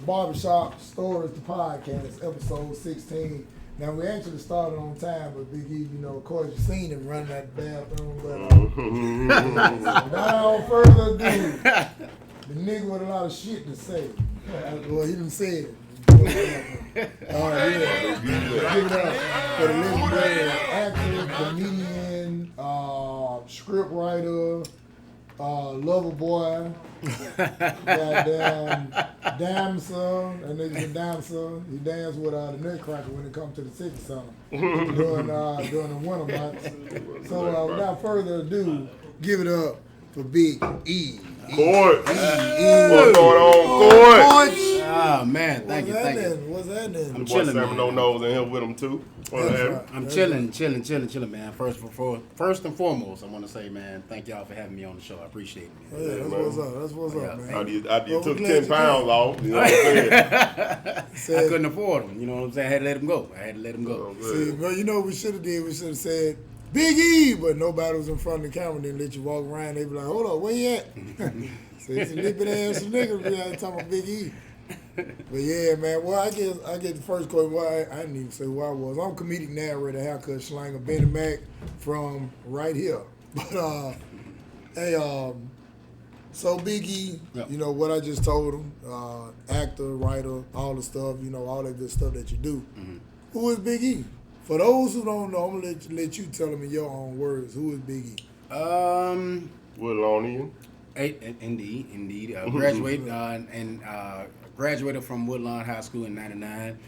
Barbershop Stories, the podcast, episode 16. Now, we actually started on time, but Big E, of course, you seen him running out the bathroom. But without further ado, the nigga with a lot of shit to say. Well, he didn't say it. All right, yeah. Give it up for the legendary actor, comedian, script writer, lover boy, goddamn dancer, that nigga's a dancer. He danced with the Nutcracker when it comes to the 60 song during the winter months. So without further ado, give it up for Big E. Court. What's going on, Court? Oh man, thank you. What's that then? I'm chilling, man. No nose in here with him too. I'm chilling, man. First and foremost, I want to say, man, thank y'all for having me on the show. I appreciate it, man. Yeah, that's what's up, man. After you took 10 pounds off, you know what I'm saying? I couldn't afford them, you know what I'm saying? I had to let him go. See, well, you know what we should have did? We should have said, Big E, but nobody was in front of the camera. Then let you walk around. They be like, hold up, where you at? So it's a nipping ass nigga be out talking about Big E. But yeah, man. Well, I get the first question. Well, I didn't even say who I was. I'm comedic narrator, haircut slanger, Bennie Mac from right here. But hey, so Big E, yep. What I just told him, actor, writer, all the stuff, all that good stuff that you do. Mm-hmm. Who is Big E? For those who don't know, I'm gonna let you tell them in your own words. Who is Big E? Woodlawn. Indeed. Graduated from Woodlawn High School in '99.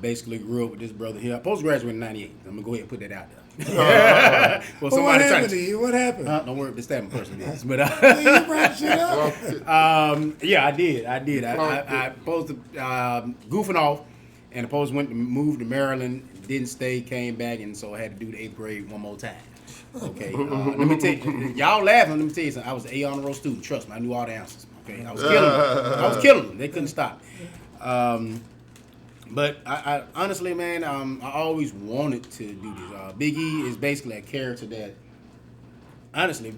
Basically grew up with this brother here. I supposed to graduate in '98. I'm gonna go ahead and put that out there. Well, what happened to you? What happened? Don't worry, this that person is. But you brought shit up. yeah, I did. I supposed to goofing off, and supposed to move to Maryland. Didn't stay, came back, and so I had to do the 8th grade one more time. Okay, let me tell you, y'all laughing. Let me tell you something. I was an A on the road student. Trust me, I knew all the answers. Okay, I was killing them. They couldn't stop me. But I honestly, man, I always wanted to do this. Big E is basically a character that, honestly,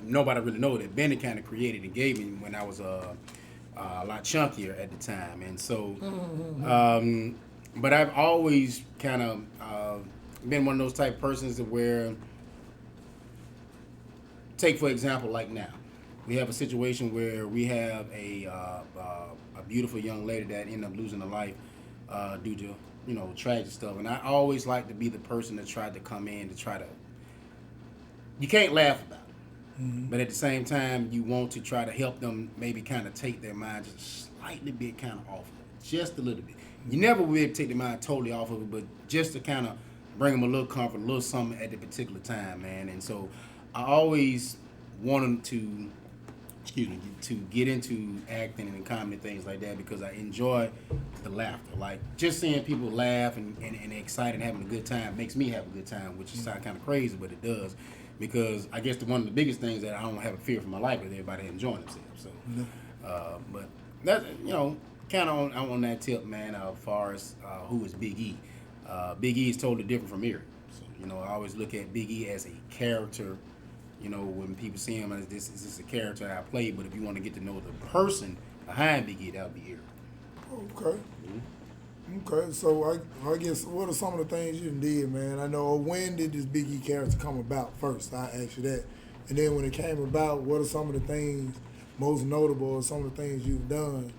nobody really knows that Bennie kind of created and gave me when I was a lot chunkier at the time, and so. But I've always kind of been one of those type of persons where, take for example, like now, we have a situation where we have a beautiful young lady that ended up losing her life due to tragic stuff, and I always like to be the person that tried to come in to try to. You can't laugh about it, but at the same time, you want to try to help them maybe kind of take their mind just slightly bit kind of off of it, just a little bit. You never will be able to take their mind totally off of it, but just to kind of bring them a little comfort, a little something at the particular time, man. And so I always wanted to get into acting and comedy, things like that, because I enjoy the laughter. Like, just seeing people laugh and excited and having a good time makes me have a good time, which is kind of crazy, but it does. Because I guess one of the biggest things that I don't have a fear for my life is everybody enjoying themselves. So, but that's, kind of on that tip, man, as far as who is Big E. Big E is totally different from Eric. So, I always look at Big E as a character. When people see him as this is a character I play, but if you want to get to know the person behind Big E, that would be Eric. Okay. Mm-hmm. Okay, so I guess what are some of the things you did, man? I know, when did this Big E character come about first? I asked you that. And then when it came about, what are some of the things most notable or some of the things you've done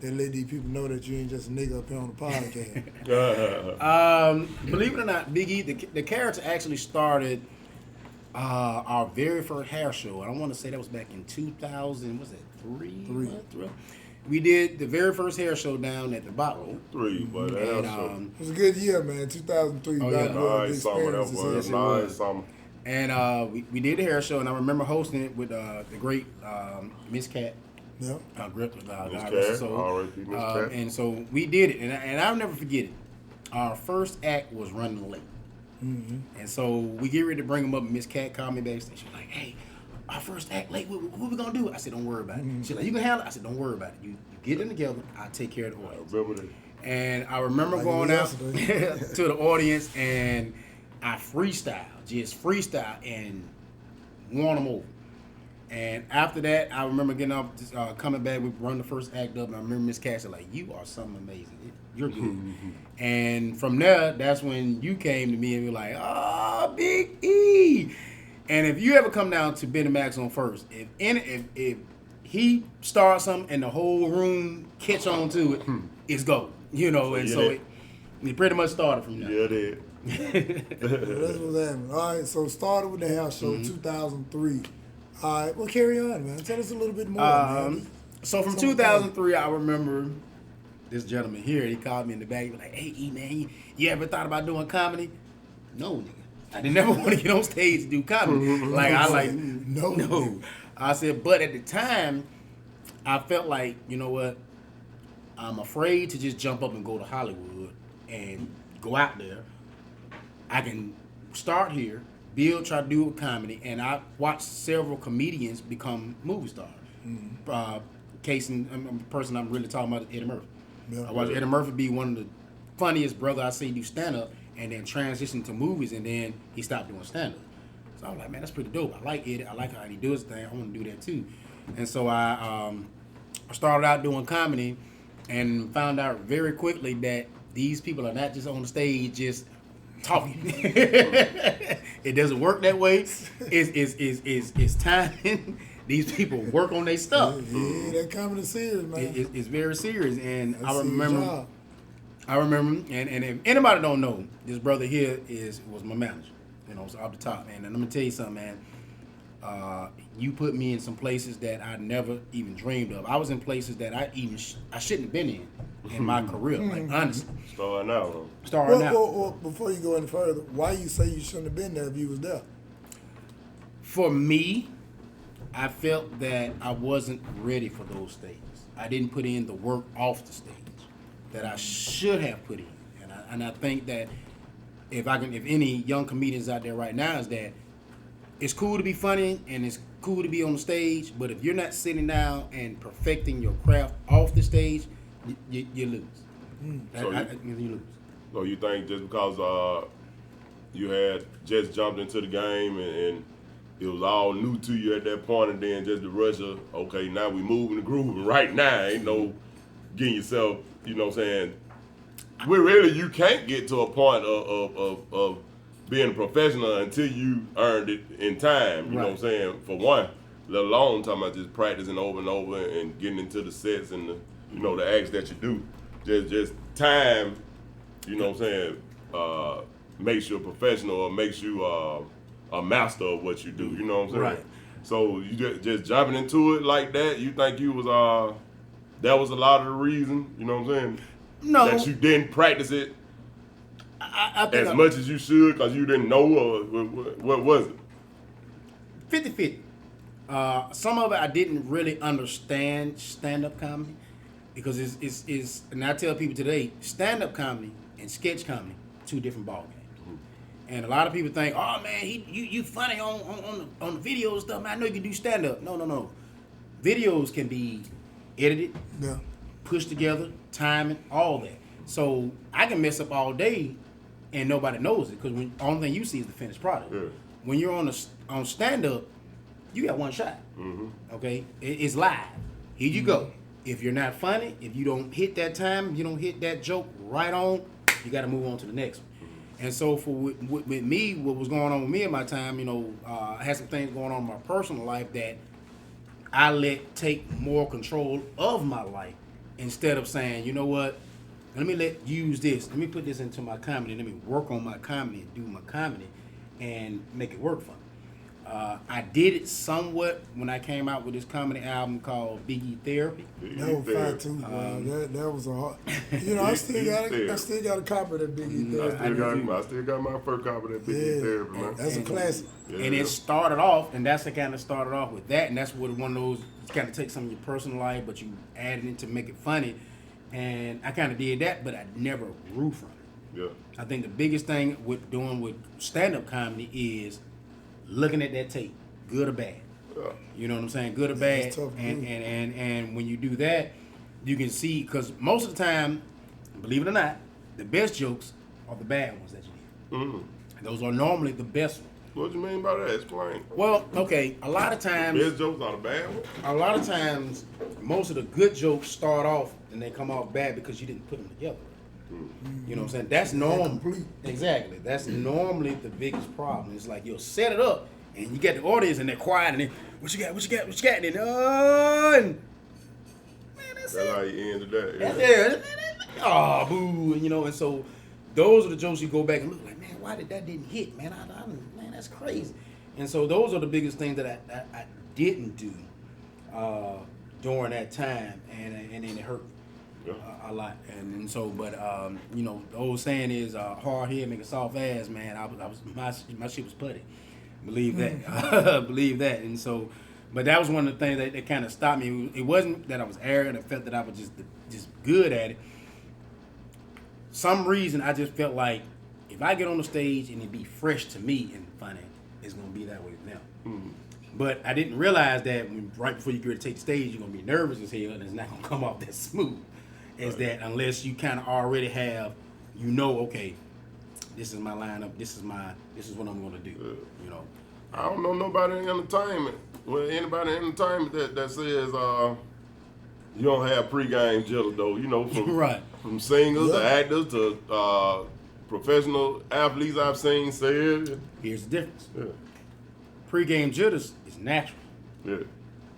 that let these people know that you ain't just a nigga up here on the podcast? Believe it or not, Big E, the character actually started our very first hair show. I want to say that was back in 2000. Was it three? We did the very first hair show down at the Bottle. But hair show. It was a good year, man. 2003. Oh, yeah. Nice summer. That was nice summer. And we did the hair show, and I remember hosting it with the great Miss Cat. Yeah. Miss Cat. And so we did it, and I'll never forget it. Our first act was running late. Mm-hmm. And so we get ready to bring him up, and Miss Cat called me backstage. She's like, hey, our first act late, what we going to do? I said, don't worry about it. She's like, you can handle it? I said, don't worry about it. You get them together, I'll take care of the audience. I remember that. And I remember going out to the audience, and I just freestyle and won them over. And after that, I remember getting off, coming back. We run the first act up, and I remember Miss Cassie like, "You are something amazing. You're good." And from there, that's when you came to me and were like, "Oh, Big E." And if you ever come down to Bennie Max on First, if he starts something and the whole room catch on to it, it's go. You know, and so it pretty much started from there. Yeah, it is. That's what's happening. All right, so started with the house show, 2003. All right, well, carry on, man. Tell us a little bit more, man. So from 2003, I remember this gentleman here. He called me in the back. He was like, "Hey, E, man, you ever thought about doing comedy?" No, nigga. I didn't never want to get on stage to do comedy. No. I said, but at the time, I felt like, you know what? I'm afraid to just jump up and go to Hollywood and go out there. I can start here, try to do a comedy, and I watched several comedians become movie stars. Case in the person I'm really talking about is Eddie Murphy. Yeah. I watched Eddie Murphy be one of the funniest brother I see do stand up, and then transition to movies, and then he stopped doing stand up. So I was like, man, that's pretty dope. I like Eddie. I like how he does his thing. I want to do that too. And so I started out doing comedy, and found out very quickly that these people are not just on the stage just talking. It doesn't work that way. It's timing. These people work on their stuff. Yeah, that comedy serious, man. It's very serious, and That's I remember, and if anybody don't know, this brother here was my manager. You know, so off the top, man. And let me tell you something, man. You put me in some places that I never even dreamed of. I was in places that I shouldn't have been in my career, like honestly. Starting out. Well, before you go any further, why you say you shouldn't have been there if you was there? For me, I felt that I wasn't ready for those stages. I didn't put in the work off the stage that I should have put in, and I think that if any young comedians out there right now, is that it's cool to be funny and it's cool to be on the stage, but if you're not sitting down and perfecting your craft off the stage, you lose. You lose. So you think just because you had just jumped into the game and it was all new to you at that point, and then just the rush of, okay, now we moving the groove, and right now ain't no getting yourself, you know what I'm saying? You can't get to a point of being a professional until you earned it in time, you know what I'm saying? For one, let alone talking about just practicing over and over and getting into the sets and the acts that you do. Just time, you know what I'm saying, makes you a professional or makes you a master of what you do, you know what I'm saying? Right. So you just jumping into it like that, you think you was that was a lot of the reason, you know what I'm saying? No. That you didn't practice it I think as much as you should because you didn't know, or what was it? 50-50. Some of it I didn't really understand stand-up comedy because it's and I tell people today, stand-up comedy and sketch comedy, two different ball games. And a lot of people think, oh man, you funny on the videos and stuff. Man, I know you can do stand-up. No. Videos can be edited, pushed together, timing, all that. So I can mess up all day and nobody knows it because the only thing you see is the finished product. Yeah. When you're on stand-up, you got one shot. Okay? It's live. Here you go. If you're not funny, if you don't hit that time, you don't hit that joke right on, you got to move on to the next one. And so with me, what was going on with me at my time, I had some things going on in my personal life that I let take more control of my life instead of saying, you know what, let me use this. Let me put this into my comedy. Let me work on my comedy and do my comedy and make it work for me. I did it somewhat when I came out with this comedy album called Biggie Therapy. That was fire too. That was a hard. I still got a copy of that Biggie Therapy. I still got my first copy of that Biggie Therapy, man. That's a classic. Yeah. And it started off, and that's the kind of started off with that, and that's what one of those kind of take some of your personal life, but you added it to make it funny. And I kind of did that, but I never grew from it. Yeah. I think the biggest thing with stand-up comedy is looking at that tape, good or bad. Yeah. You know what I'm saying? Good or bad. And when you do that, you can see, because most of the time, believe it or not, the best jokes are the bad ones that you did. Those are normally the best ones. What you mean by that? Explain. Well, okay, a lot of times, Best jokes are the bad ones. a lot of times, most of the good jokes start off and they come off bad because you didn't put them together. You know what I'm saying? That's normal. Complete. Exactly. That's normally the biggest problem. It's like you'll set it up and you get the audience and they're quiet and then, what you got? And then, and man, that's That's it. how you ended that. That's it. Oh, boo. And, you know, and so those are the jokes you go back and look like, man, why did that didn't hit, man? Man, that's crazy. And so those are the biggest things that I didn't do during that time, and then it hurt a lot. And so, but you know, the old saying is hard head make a soft ass, man. I was my shit was putty. Believe that. Believe that. And so, but that was one of the things that kind of stopped me. It wasn't that I was arrogant. I felt that I was just good at it. Some reason I just felt like if I get on the stage and it be fresh to me and funny, it's gonna be that way with them. Mm-hmm. But I didn't realize that right before you get ready to take the stage, you're gonna be nervous as hell, and it's not gonna come off that smooth. Is that unless you kind of already have, you know, okay, this is my lineup, this is what I'm gonna do. You know, I don't know nobody in entertainment. Well, anybody in entertainment that says you don't have pregame jitters though. You know, from right. from singers to actors to professional athletes I've seen say it. Here's the difference. Yeah. Pre-game jitters is natural. Yeah.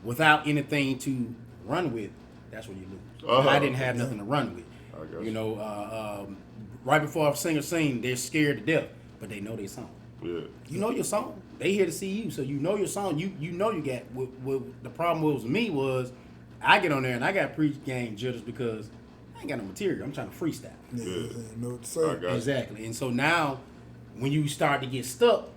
Without anything to run with, that's when you lose. Uh-huh. I didn't have nothing to run with. I got You know, right before a singer sing, they're scared to death, but they know their song. Yeah. You know your song. They here to see you, so you know your song. You know you got. What the problem was with me was, I get on there and I got pre-game jitters because I ain't got no material. I'm trying to freestyle. Yeah. No, I so got you. Exactly. And so now, when you start to get stuck,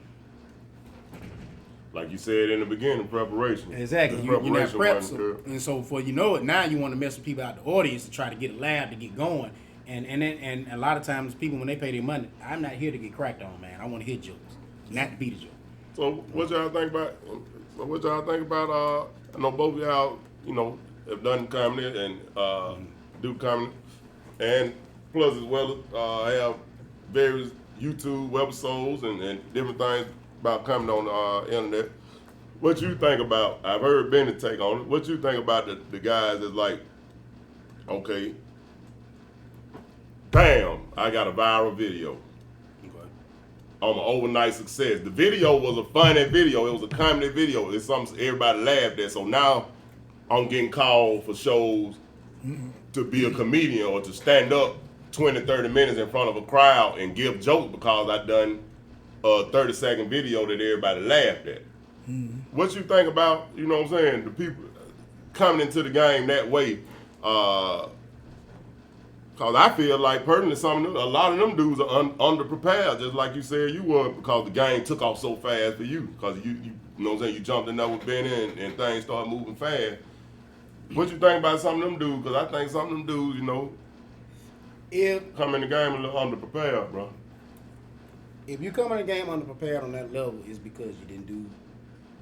Like you said in the beginning, preparation. exactly, The you're not preparation prepped. wasn't good. And so, before you know it, now you want to mess with people out the audience to try to get a laugh to get going. And a lot of times, people when they pay their money, I'm not here to get cracked on, man. I want to hit jokes, not to beat a joke. So what y'all think about? I know both of y'all, you know, have done comedy and do comedy, and plus as well have various YouTube webisodes and different things about coming on the internet. What you think about? I've heard Bennie take on it. What you think about the guys that's like, okay, bam, I got a viral video. On an overnight success. The video was a funny video. It was a comedy video. It's something everybody laughed at. So now I'm getting called for shows to be a comedian or to stand up 20, 30 minutes in front of a crowd and give jokes because I done a 30-second video that everybody laughed at. What you think about, you know what I'm saying, the people coming into the game that way? Because I feel like personally, a lot of them dudes are underprepared, just like you said you were, because the game took off so fast for you. Because you know what I'm saying, you jumped in there with Bennie and things started moving fast. What you think about some of them dudes? Because I think some of them dudes, you know, come in the game a little underprepared, bro. If you come in the game underprepared on that level, it's because you didn't do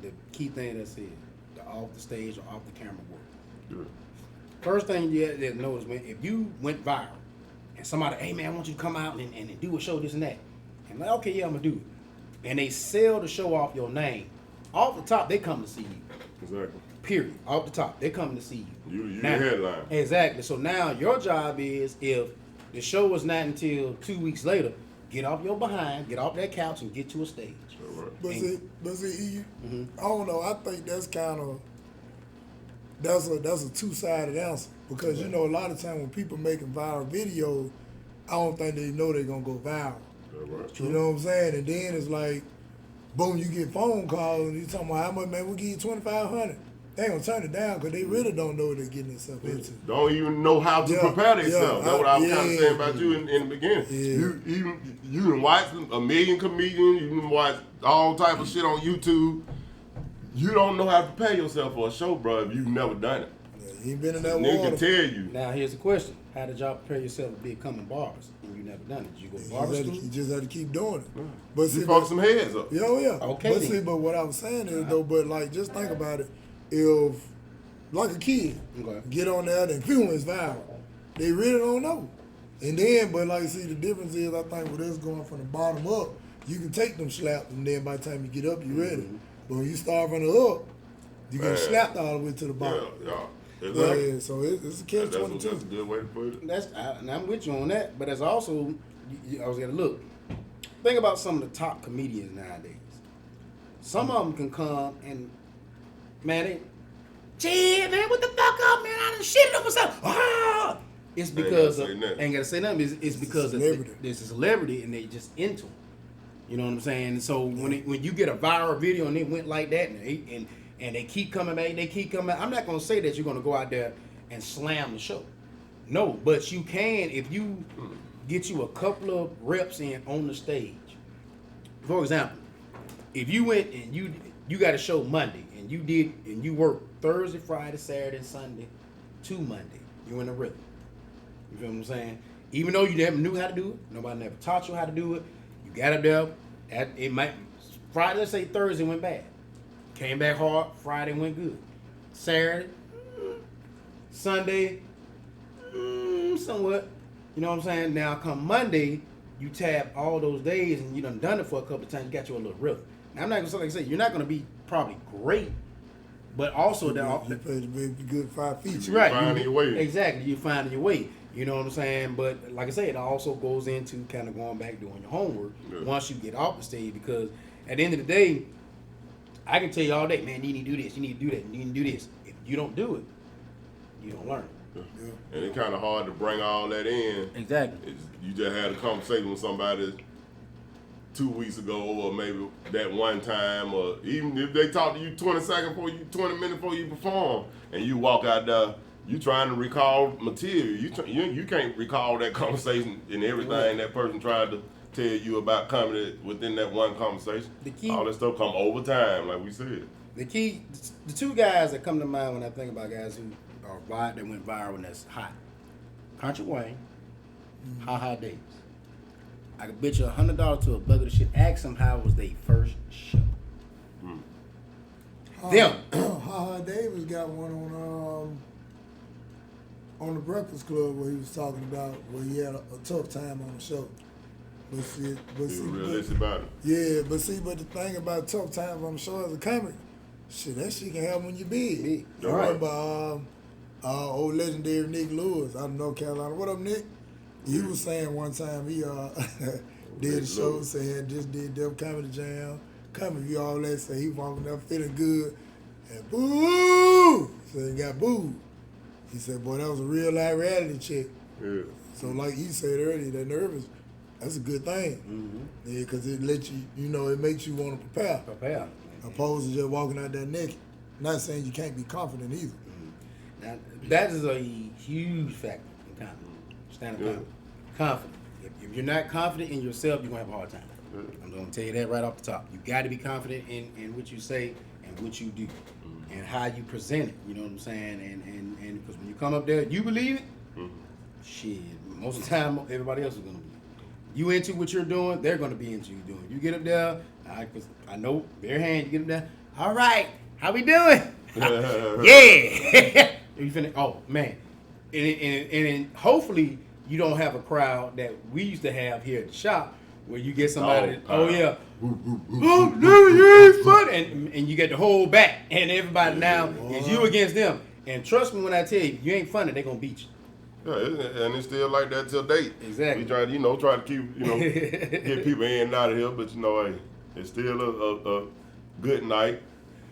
the key thing that said, the off the stage or off the camera work. Yeah. First thing you have to notice, man, if you went viral and somebody, hey man, I want you to come out and do a show, this and that. And I'm like, okay, yeah, I'm gonna do it. And they sell the show off your name. Off the top, they come to see you. Exactly. Period. Off the top, they come to see you. You Now, the headline. Exactly. So now your job is, if the show was not until 2 weeks later, get off your behind, get off that couch and get to a stage. But see, I don't know. I think that's kind of that's a two-sided answer, because you know a lot of times when people making viral videos, I don't think they know they're gonna go viral. Right. You know what I'm saying? And then it's like, boom, you get phone calls and you talking about how much, man, we give you $2,500. They ain't gonna turn it down because they really don't know what they're getting themselves into. Don't even know how to prepare themselves. That's what I was kind of saying about you in the beginning. Yeah. You done watched a million comedians, you done watched all type of shit on YouTube. You don't know how to prepare yourself for a show, bro, if you've never done it. Yeah, you ain't been in that Nigga water. can tell you. Now here's the question: how did y'all prepare yourself to becoming barbers and you never done it? Did you go to barber school? You just have to keep doing it. But You see, fuck some heads up. yeah. Okay, But then. see, but what I was saying is though, but like just think about it. If like a kid Okay. get on there and influence viral, they really don't know. And then, but like see, the difference is I think with us going from the bottom up, you can take them slaps, and then by the time you get up, you're ready. But when you start running up, you get slapped all the way to the bottom. Yeah. Exactly. Yeah, so it's a catch-22. That's a good way to put it. And I'm with you on that, but that's also, I was going to look. Think about some of the top comedians nowadays. Some of them can come and, man, gee, man, what the fuck up, man? I done shit on myself. Ah! It's because ain't gotta say nothing. It's because there's a celebrity and they just into it. You know what I'm saying? So when you get a viral video and it went like that, and they keep coming back, I'm not gonna say that you're gonna go out there and slam the show. No, but you can if you get you a couple of reps in on the stage. For example, if you went and you got a show Monday and you worked Thursday, Friday, Saturday, and Sunday to Monday, you in the rhythm. You feel what I'm saying? Even though you never knew how to do it, nobody never taught you how to do it. You got up there. Friday, let's say Thursday went bad. Came back hard. Friday went good. Saturday, Sunday, somewhat. You know what I'm saying? Now come Monday, you tab all those days and you done it for a couple of times. You got you a little rhythm. Now I'm not gonna say you're not gonna be probably great, but also you play the good 5 feet. Right. You're finding your way. Exactly. You're finding your way. You know what I'm saying? But like I said, it also goes into kind of going back doing your homework once you get off the stage, because at the end of the day, I can tell you all day, man, you need to do this, you need to do that, you need to do this. If you don't do it, you don't learn. Yeah. And it's kind of hard to bring all that in. Exactly. You just had a conversation with somebody 2 weeks ago, or maybe that one time, or even if they talk to you 20 minutes before you perform, and you walk out there, you trying to recall material. You can't recall that conversation and everything that person tried to tell you about comedy within that one conversation. All that stuff come over time, like we said. The two guys that come to mind when I think about guys who that went viral and that's hot. Country Wayne, Ha Davis. I could bet you $100 to a bucket of shit. Ask them how was their first show. Them. Ha Davis got one on the Breakfast Club where he was talking about where he had a tough time on the show. But he was realistic about it. Yeah, but the thing about tough times on the show as a comic, that shit can happen when you're big. I remember old legendary Nick Lewis out of North Carolina. What up, Nick? He was saying one time he did a show, saying just did Def Comedy Jam, Comedy View, all that. Say he walking up feeling good, and boo! So he got booed. He said, boy, that was a real life reality check. Yeah. So like you said earlier, that nervous, that's a good thing. Yeah, because it lets you, it makes you want to prepare. Opposed to just walking out there naked. Not saying you can't be confident either. Now, that is a huge factor in comedy. Stand-up comedy. Confident. If you're not confident in yourself, you're going to have a hard time. I'm going to tell you that right off the top. You got to be confident in what you say and what you do and how you present it. You know what I'm saying? And because when you come up there, you believe it, shit, most of the time, everybody else is going to believe it. You into what you're doing, they're going to be into you doing. You get up there, I know, bare hand, you get up there, all right, how we doing? Yeah. You finna, oh, man. And hopefully you don't have a crowd that we used to have here at the shop where you get somebody, yeah. Oh, no, you ain't funny. And you get the whole back, and everybody now is you against them. And trust me when I tell you, if you ain't funny, they're going to beat you. Yeah, and it's still like that till date. Exactly. We try to keep, get people in and out of here, but hey, it's still a good night,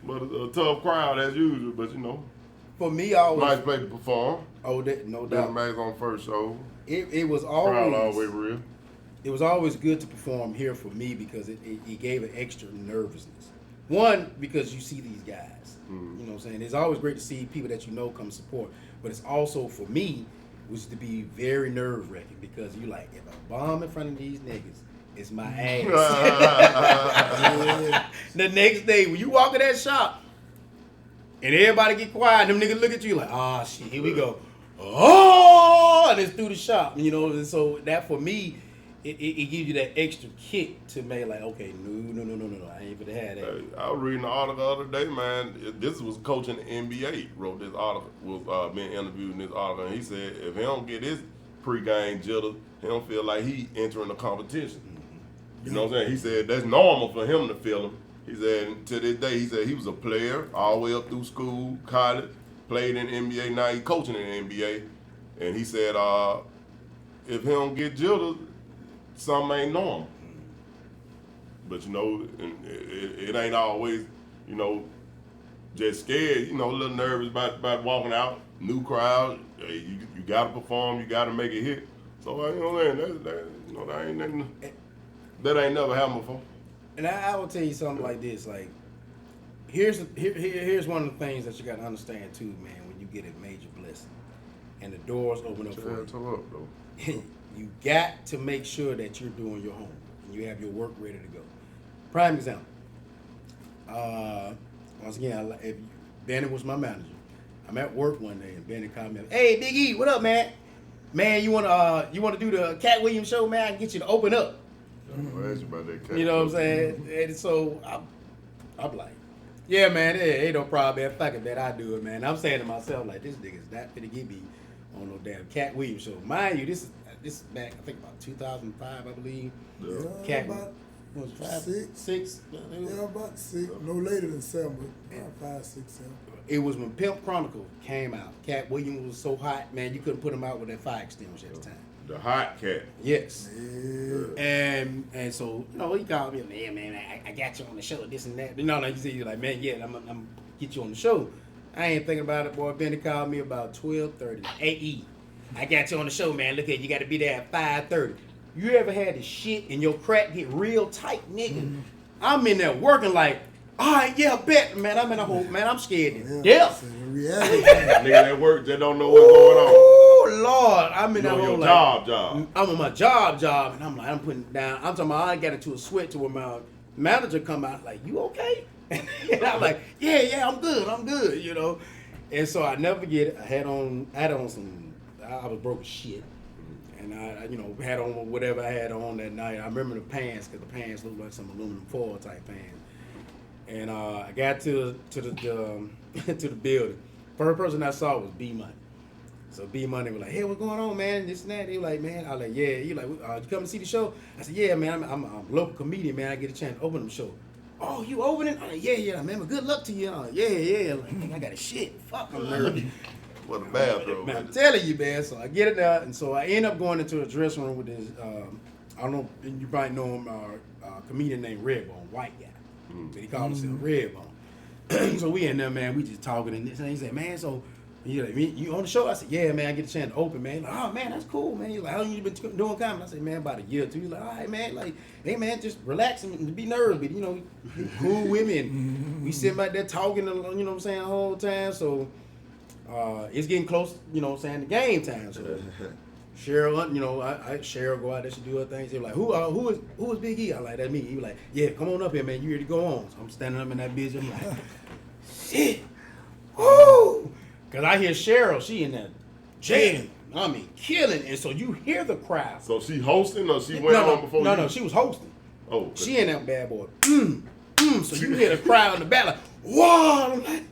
but a tough crowd as usual. But for me, always nice place to perform. Oh, no doubt. Mags on first show. It was always crowd always real. It was always good to perform here for me because it gave an extra nervousness. One, because you see these guys. You know what I'm saying? It's always great to see people that come support. But it's also, for me, was to be very nerve-wracking because you like, if I bomb in front of these niggas, it's my ass. The next day, when you walk in that shop and everybody get quiet, them niggas look at you like, ah, shit, here we go. Oh, and it's through the shop, And so that, for me, it gives you that extra kick to make like, okay, no, I ain't gonna have that. Hey, I was reading an article the other day, man. This was coaching the NBA. Wrote this article, was being interviewed in this article, and he said if he don't get his pregame jitters, he don't feel like he entering the competition. You know what I'm saying? He said that's normal for him to feel them. He said to this day, he said he was a player all the way up through school, college, played in the NBA. Now he's coaching in the NBA, and he said if he don't get jitters, something ain't normal. But you know, it ain't always, you know, just scared. You know, a little nervous about walking out, new crowd. Hey, you gotta perform, you gotta make it hit. So you know, man, that ain't nothing. That ain't never happened before. And I will tell you something like this. Like, here's one of the things that you got to understand too, man. When you get a major blessing and the doors open up for you, you got to make sure that you're doing your homework and you have your work ready to go. Prime example. Once again, if Bennie was my manager. I'm at work one day and Bennie called me up. Hey, Big E, what up, man? Man, you wanna do the Cat Williams show, man? I can get you to open up. You know what I'm saying? And so I'm like, yeah, man, ain't no problem, man. Fuck it, man, I do it, man. I'm saying to myself, like, this nigga's not finna get me on no damn Cat Williams show. Mind you, this is back, I think about 2005, I believe. Yeah, Cat about was 6. Yeah, about 6. No later than 7, but about 5, 6, 7. It was when Pimp Chronicle came out. Cat Williams was so hot, man, you couldn't put him out with that fire extinguisher at the time. The hot cat. Yes. Yeah. And so, you know, he called me, man, I got you on the show, this and that. No, you see, you're like, man, yeah, I'm get you on the show. I ain't thinking about it, boy. Bennie called me about 12:30. AE, I got you on the show, man. Look at you, got to be there at 5:30. You ever had the shit and your crack get real tight, nigga? Mm-hmm. I'm in there working like, all right, yeah, bet, man. I'm in a hole, man. I'm scared to death. Nigga at work just don't know what's going on. Oh Lord, I'm in that whole job. I'm on my job, and I'm like, I'm putting it down. I'm talking about I got into a sweat to where my manager come out like, you okay? And I'm like, yeah, I'm good, you know. And so I never forget it. I had on some. I was broke as shit, and I you know had on whatever I had on that night. I remember the pants because the pants looked like some aluminum foil type pants. And I got to the building. First person I saw was B Money. So B Money was like, "Hey, what's going on, man? This and that." They were like, "Man," I was like, "Yeah." He like, "You come to see the show?" I said, "Yeah, man. I'm a local comedian, man. I get a chance to open the show." "Oh, you opening?" I like, "Yeah, man. Good luck to you." Like, yeah. Like, I got a shit. Fuck, I'm nervous. What a bathroom. Man, I'm telling you, man. So I get it there, and so I end up going into a dressing room with this. I don't know. You probably know him. Comedian named Redbone, white guy. But he called himself Redbone. So we in there, man. We just talking and this. And he said, "Man, so you like, you on the show?" I said, "Yeah, man. I get a chance to open, man." He's like, "Oh, man, that's cool, man." He's like, "How long you been doing comedy?" I said, "Man, about a year or two." He's like, "All right, man. Like, hey, man, just relax and be nervous, but you know, cool with me." And we sitting back there talking, you know what I'm saying, the whole time. So it's getting close, you know what I'm saying, to game time. So Cheryl, you know, Cheryl go out there, she do her things. They're like, who is Big E? I like, that me. He was like, "Yeah, come on up here, man. You ready to go on?" So I'm standing up in that bitch. I'm like, shit, woo! Cause I hear Cheryl, she in there jamming. I mean, killing. And so you hear the crowd. So she hosting or she went on before? No, she was hosting. Oh, okay. She in that bad boy. So you hear the crowd in the back like, whoa! I'm like,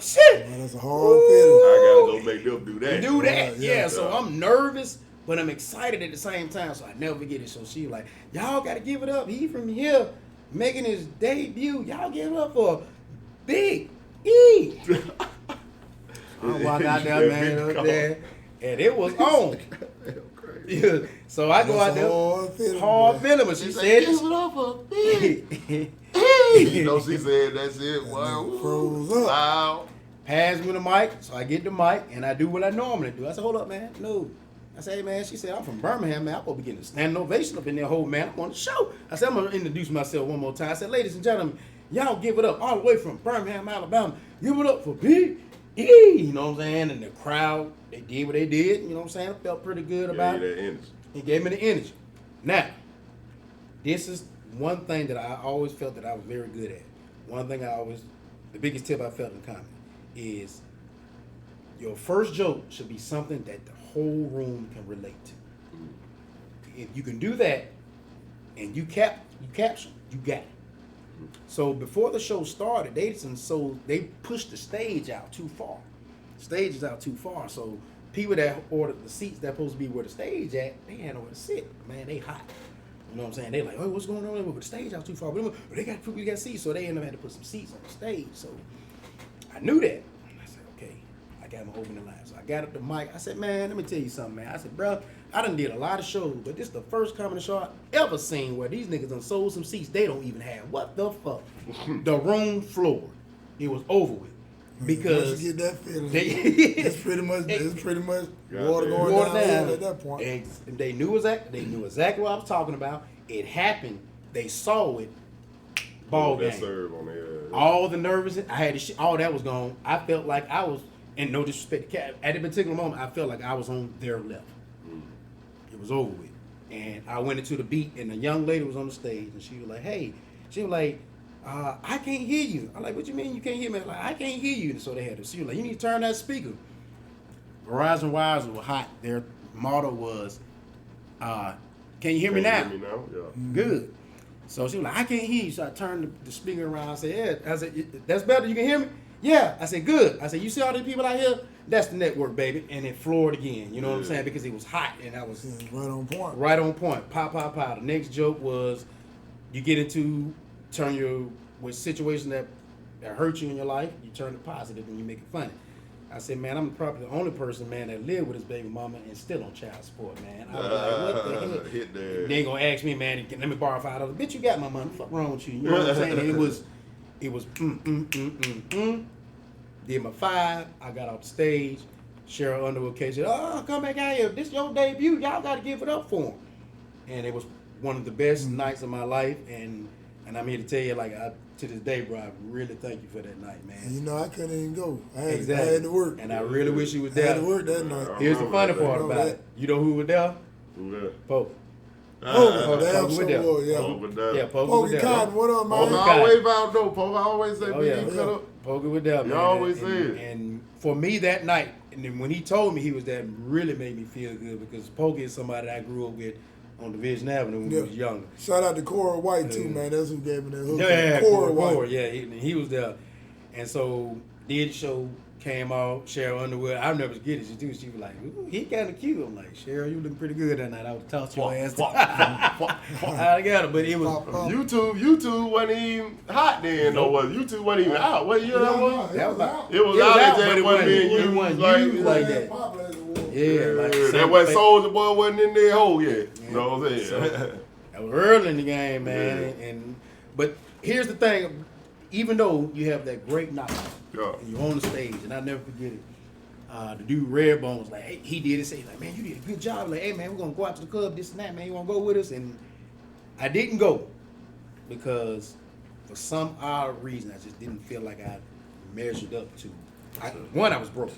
shit. Man, that's a hard feeling. I gotta go make them do that. Do that, yeah. So I'm nervous, but I'm excited at the same time. So I never forget it. So she like, y'all gotta give it up. He from here making his debut. Y'all give it up for Big E. I walk out there, man, up there, and it was on. Yeah. So I go out there, hard feeling, but she said, "Give it up for Big." You know, she said, "That's it." Wow. Froze up. Wow. Pass me the mic, so I get the mic, and I do what I normally do. I said, "Hold up, man, no." I said, "Hey, man," she said, "I'm from Birmingham, man. I'm supposed to be getting a standing ovation up in there, whole man. I'm on the show." I said, "I'm gonna introduce myself one more time." I said, "Ladies and gentlemen, y'all give it up all the way from Birmingham, Alabama. Give it up for Big E." You know what I'm saying? And the crowd, they did what they did. You know what I'm saying? I felt pretty good about it. He gave me the energy. Now, this is one thing that I always felt that I was very good at. One thing the biggest tip I felt in comedy is your first joke should be something that the whole room can relate to. If you can do that, and you capture, you got it. So before the show started, they pushed the stage out too far. Stage is out too far, so people that ordered the seats that supposed to be where the stage at, they had nowhere to sit. Man, they hot. You know what I'm saying? They like, oh, what's going on? The stage out too far. But they got seats, so they ended up having to put some seats on the stage. So I knew that. I said, okay, I got my opening line. So I got up the mic. I said, man, let me tell you something, man. I said, bro, I done did a lot of shows, but this is the first comedy show I ever seen where these niggas done sold some seats they don't even have. What the fuck? The room floored. It was over with. Because you get that feeling, it's pretty much water going down at that point. And they knew exactly what I was talking about. It happened. They saw it. Ball game. Serve on there. All the nervousness, I had all that was gone. I felt like I was, and no disrespect, at a particular moment, I felt like I was on their level. It was over with. And I went into the beat, and a young lady was on the stage, and she was like, hey, I can't hear you. I'm like, what you mean you can't hear me? I'm like, I can't hear you. And so they had to see, like, you need to turn that speaker. Verizon wires were hot. Their motto was, can you hear me now? Hear me now? Yeah. Good. So she was like, I can't hear you. So I turned the speaker around. I said, yeah. I said, that's better. You can hear me? Yeah. I said, good. I said, you see all these people out here? That's the network, baby. And it floored again. You know what I'm saying? Because it was hot and I was right on point. Right on point. Pow, pow, pow. The next joke was you get into with situations that hurt you in your life, you turn it positive and you make it funny. I said, man, I'm probably the only person, man, that lived with his baby mama and still on child support, man. I was like, what the hell? Hit there. They ain't gonna ask me, man, let me borrow $5. Bitch, you got my money. Fuck wrong with you? You know what I'm saying? And it was Did my 5. I got off the stage. Cheryl Underwood came said, oh, come back out here. This your debut. Y'all got to give it up for him. And it was one of the best nights of my life. And I'm here to tell you, like, to this day, bro, I really thank you for that night, man. And I couldn't even go. I had to work. And I really wish you was there. I had to work that night. Here's the funny part about it. You know who was there? Who that? Poke. Damn, so there. Yeah, Poke Poke was there. Cotton, what up, man? Poke always out though. Poke always say, Poke was there, man. You always say it. And for me that night, and then when he told me he was there, it really made me feel good because Poke is somebody that I grew up with on Division Avenue when we was younger. Shout out to Cora White too, man. That's who gave me that hook. Yeah, Cora White. Yeah, he was there. And so did the show, came out, Cheryl Underwood. I'll never forget it. She was like, ooh, he kind of cute. I'm like, Cheryl, you looking pretty good that night. I would toss your ass. I got it, but it was YouTube wasn't even hot then, though. YouTube wasn't even out. What year that was? It was out. It was out, but it wasn't being used like that. That way Soulja Boy wasn't in there whole yet. You know what I'm saying? So, that was early in the game, man. But here's the thing. Even though you have that great knowledge, and you're on the stage, and I'll never forget it. The dude Redbone was like, hey, he did it. Say like, man, you did a good job. Like, hey man, we're gonna go out to the club, this and that, man. You wanna go with us? And I didn't go because for some odd reason, I just didn't feel like I measured up to. I was broke.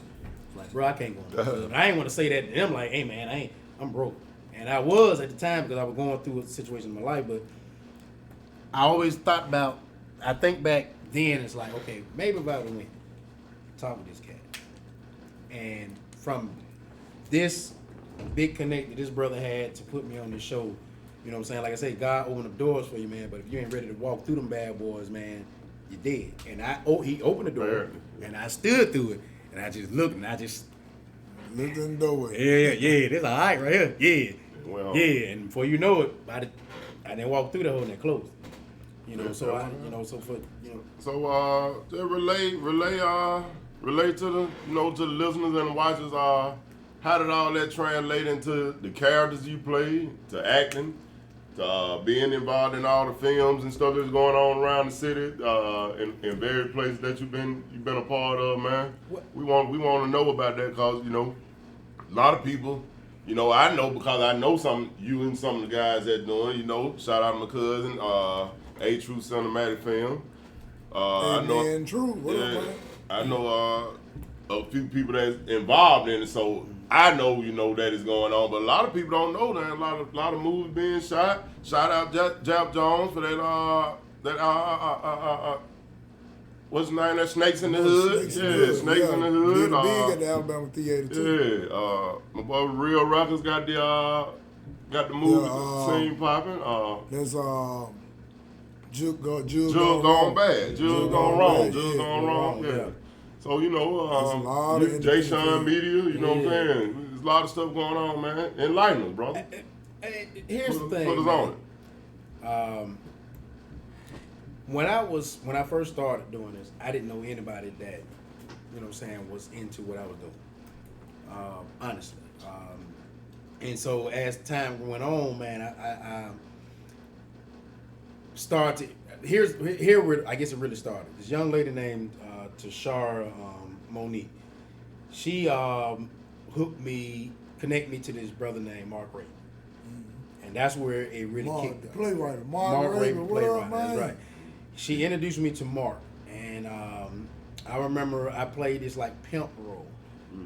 Like, bro, I can't go. But I ain't want to say that to them. Like, hey man, I'm broke. And I was at the time because I was going through a situation in my life. But I always thought about. I think back then, it's like, okay, maybe if I would have went, talk with this cat. And from this big connect that this brother had to put me on this show, you know what I'm saying? Like I say, God opened up doors for you, man, but if you ain't ready to walk through them bad boys, man, you're dead. And he opened the door, and I stood through it, and I just looked, and I just... Looked in the doorway. Yeah, this all right right here. Yeah, and before you know it, I didn't walk through the hole and it closed. You know, so to relate to the to the listeners and the watchers. How did all that translate into the characters you play, to acting, to being involved in all the films and stuff that's going on around the city, in various places that you've been a part of, man? We want to know about that because a lot of people. I know because I know you and some of the guys that doing. Shout out to my cousin. A True Cinematic Film. I know True. I know a few people that's involved in it, so I know that is going on. But a lot of people don't know that. A lot of movies being shot. Shout out Jap Jones for that what's the name? That Snakes in the Hood. Snakes in the Hood. Big at the Alabama Theater too. Yeah. My boy Real Rockers got the movie scene popping. There's Juke gone bad. Juke gone wrong. Yeah. So, Jay Sean Media, what I'm saying? There's a lot of stuff going on, man. Enlighten us, bro. Here's the thing. Put us on it. When I first started doing this, I didn't know anybody that, you know what I'm saying, was into what I was doing. Honestly. And so as time went on, man, I started. Here where I guess it really started. This young lady named Tashara Monique. She connected me to this brother named Mark Ray. And that's where it really kicked off. Playwright, Mark Ray, what up, man? That's right. She introduced me to Mark, and I remember I played this like pimp role,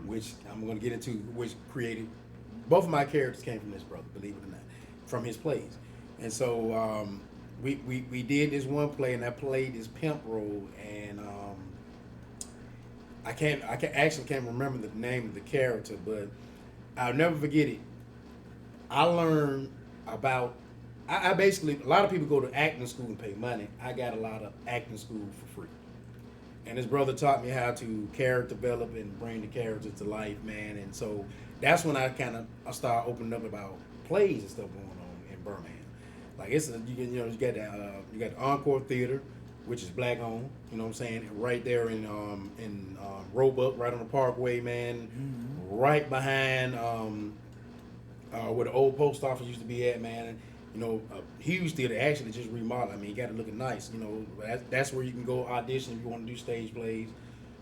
which I'm going to get into, which created both of my characters came from this brother, believe it or not, from his plays. And so we did this one play, and I played this pimp role, and I actually can't remember the name of the character, but I'll never forget it. I learned about. I basically, a lot of people go to acting school and pay money. I got a lot of acting school for free. And his brother taught me how to character develop and bring the characters to life, man. And so that's when I started opening up about plays and stuff going on in Birmingham. Like you got the Encore Theater, which is black owned. You know what I'm saying? Right there in Roebuck, right on the Parkway, man. Mm-hmm. Right behind where the old post office used to be at, man. You know, a huge theater, actually just remodeled. I mean, you got to look nice. You know, that's where you can go audition if you want to do stage plays.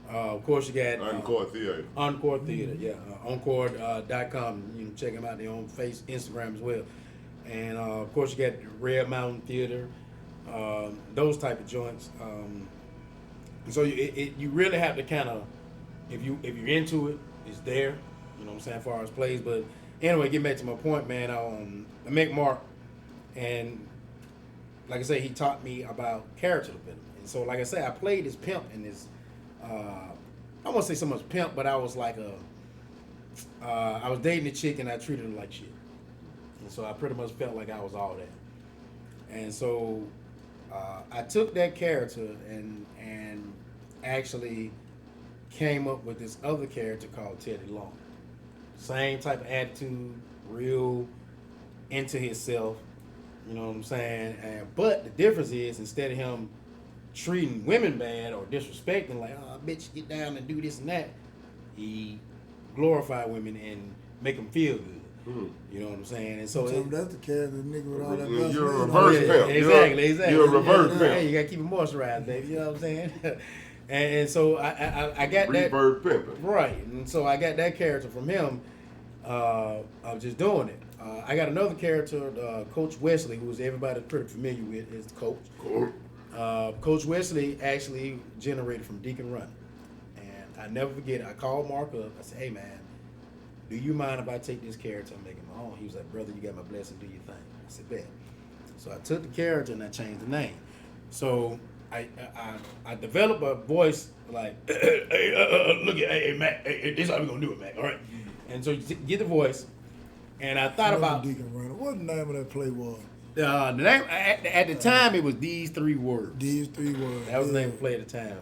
Of course, you got Encore Theater. Encore Theater, yeah. Encore.com. You can check them out. They're on Instagram as well. And of course, you got Red Mountain Theater, those type of joints. So you really have to kind of, if you're into it, it's there. You know what I'm saying, as far as plays. But anyway, getting back to my point, man. I met Mark. And like I said, he taught me about character development. And so, like I said, I played this pimp in this. I won't say so much pimp, but I was like I was dating a chick and I treated her like shit. And so I pretty much felt like I was all that. And so I took that character and actually came up with this other character called Teddy Long. Same type of attitude, real into himself. You know what I'm saying? But the difference is, instead of him treating women bad or disrespecting, like, oh, bitch, get down and do this and that, he glorified women and make them feel good. Mm-hmm. You know what I'm saying? And so that's the character, nigga, with all that. You're a reverse pimp. Exactly. You're a reverse pimp. Hey, you gotta keep it moisturized, baby. You know what I'm saying? and so I got that. Reverse pimping. Right. And so I got that character from him. I was just doing it. I got another character, Coach Wesley, who everybody pretty familiar with, is the coach. Cool. Coach Wesley actually generated from Deacon Run. And I never forget it. I called Mark up. I said, hey, man, do you mind if I take this character and make it my own? He was like, brother, you got my blessing, do your thing. I said, bet. So I took the character and I changed the name. So I developed a voice like, hey, look at, hey, Mac, hey, this is how we going to do it, Mac, all right? And so you get the voice. And I thought about Deacon Runner. What the name of that play was? The name at the time it was These Three Words. These Three Words. That was the name of the play at the time,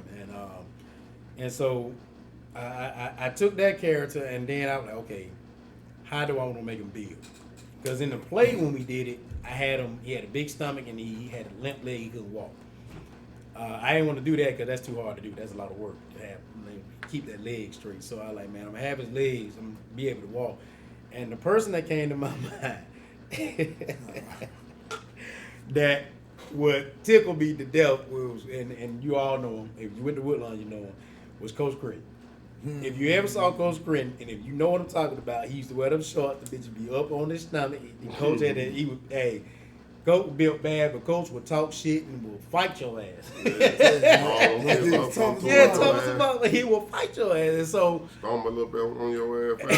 and so I took that character, and then I was like, okay, how do I want to make him big? Because in the play when we did it, I had him. He had a big stomach and he had a limp leg. He couldn't walk. I didn't want to do that because that's too hard to do. That's a lot of work to have keep that leg straight. So I was like, man, I'm gonna have his legs. I'm gonna be able to walk. And the person that came to my mind that would tickle me to death was, and you all know him, if you went to Woodlawn, you know him, was Coach Critton. If you ever saw Coach Critton, and if you know what I'm talking about, he used to wear them shorts, the bitch would be up on his stomach. Coach had that, he would, hey, Coach built bad, but Coach would talk shit and will fight your ass. Tell us about he will fight your ass. And so Stomp a little bit on your ass.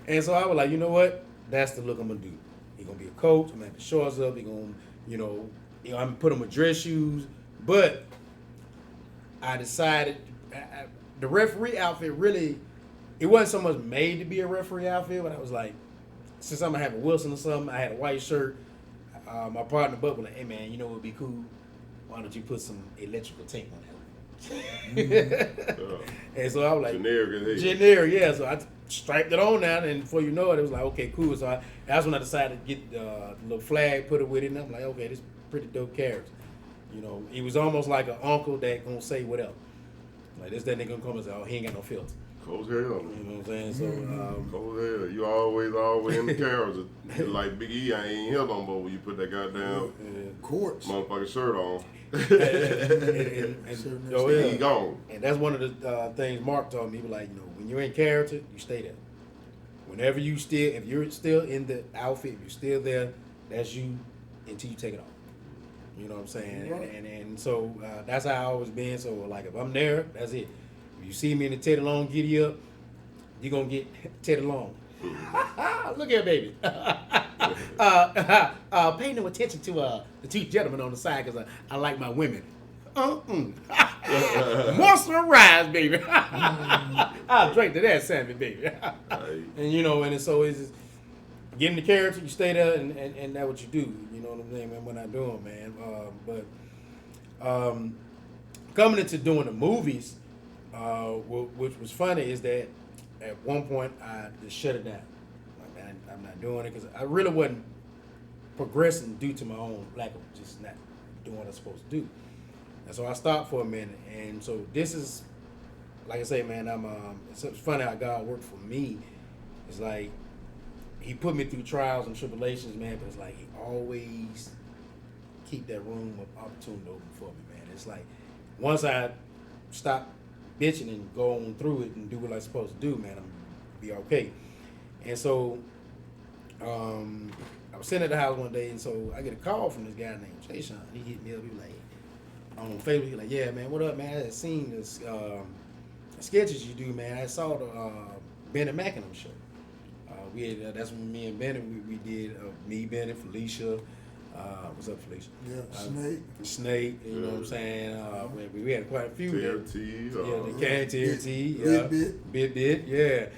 And so I was like, you know what? That's the look I'm gonna do. He gonna be a coach. I'm gonna have the shorts up. He gonna, I'm gonna put him with dress shoes. But I decided the referee outfit really, it wasn't so much made to be a referee outfit, but I was like, since I'm gonna have a Wilson or something, I had a white shirt. My partner Buck was like, hey man, you know what would be cool? Why don't you put some electrical tape on that? And so I was like, generic, yeah. So striped it on now, and before you know it, it was like, okay, cool. So that's when I decided to get the little flag, put it with it, and I'm like, okay, this is pretty dope character. You know, he was almost like an uncle that gonna say whatever. Like this, that nigga gonna come and say, oh, he ain't got no filter. Cold hell. You know what I'm saying? So, Cold hell. You always in the character. Like Big E, I ain't here no more when you put that goddamn Courts. motherfucking shirt on. He gone. And that's one of the things Mark told me. He was like, you know, when you're in character, you stay there. Whenever if you're still in the outfit, if you're still there, that's you until you take it off. You know what I'm saying? Right. And so that's how I always been. So like if I'm there, that's it. If you see me in the Teddy Long giddy up, you're gonna get Teddy Long. Look here, baby. Pay no attention to the two gentlemen on the side because I like my women. Moisturize, baby. I'll drink to that, Sammy, baby. And you know, and so it's just, get in the character, you stay there, and that's what you do. You know what I'm saying, man? We're not doing, man. But coming into doing the movies, which was funny, is that at one point I just shut it down. Like, man, I'm not doing it because I really wasn't progressing due to my own lack of just not doing what I'm supposed to do. And so I stopped for a minute. And so this is, like I say, man, it's funny how God worked for me. It's like, he put me through trials and tribulations, man, but it's like he always keep that room of opportunity open for me, man. It's like once I stop bitching and go on through it and do what I'm supposed to do, man, I'm gonna be okay. And so I was sitting at the house one day, and so I get a call from this guy named Jay Sean. He hit me up, he was like, on Facebook, he was like, yeah, man, what up, man? I had seen this sketches you do, man. I saw the Bennie Mackinum show. That's when me and Bennie, we did, me, Bennie, Felicia, what's up, Felicia? Yeah, Snake, you know what I'm saying? We had quite a few. TRT. TRT, Bit, yeah.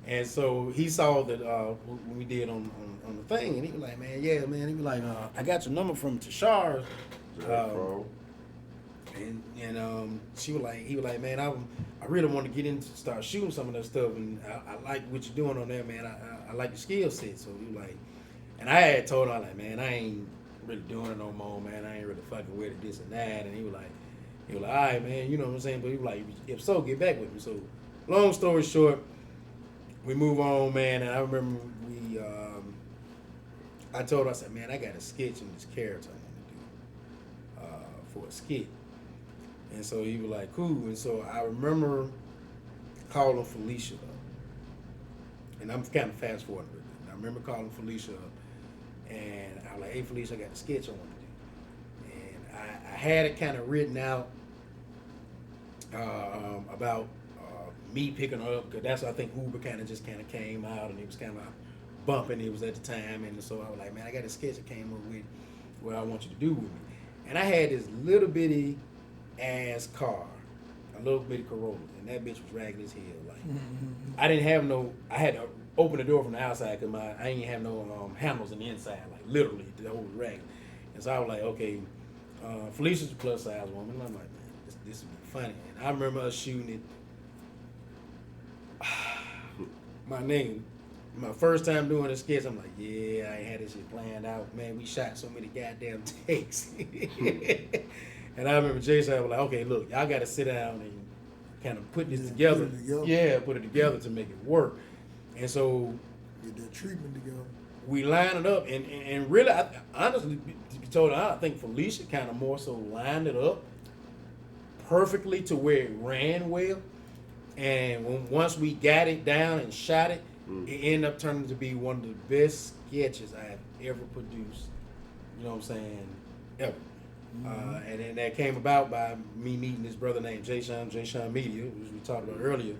And so he saw that when we did on the thing, and he was like, man, yeah, man. He was like, I got your number from Tashar. And he was like, man, I really want to get into start shooting some of that stuff, and I like what you're doing on there, man. I like your skill set. So he was like, and I had told him, like, man, I ain't really doing it no more, man. I ain't really fucking with it, this and that. And he was like, all right, man, you know what I'm saying? But he was like, if so, get back with me. So long story short, we move on, man. And I remember I told her, I said, man, I got a sketch in this character I want to do for a skit. And so he was like, cool. And so I remember calling Felicia up. And I'm kind of fast forwarding with it. I remember calling Felicia up. And I was like, hey, Felicia, I got a sketch I want to do. And I had it kind of written out about me picking her up. Because that's, I think, Uber kind of came out. And it was kind of bumping. It was at the time. And so I was like, man, I got a sketch that came up with what I want you to do with me. And I had this little bitty ass car, a little bitty Corolla, and that bitch was ragged as hell. Like, I didn't have no. I had to open the door from the outside because I ain't have no handles on the inside. Like literally, the whole was ragged. And so I was like, okay, Felicia's a plus size woman. And I'm like, man, this would be funny. And I remember us shooting it. My name, my first time doing the sketch, I'm like, yeah, I ain't had this shit planned out. Man, we shot so many goddamn takes. And I remember Jason was like, okay, look, y'all got to sit down and kind of put this together. Put it together to make it work. And so get that treatment together. We lined it up, and really, honestly, to be told, I think Felicia kind of more so lined it up perfectly to where it ran well. And once we got it down and shot it, it ended up turning to be one of the best sketches I have ever produced. You know what I'm saying? Ever. And then that came about by me meeting this brother named Jay Sean Media, which we talked about earlier.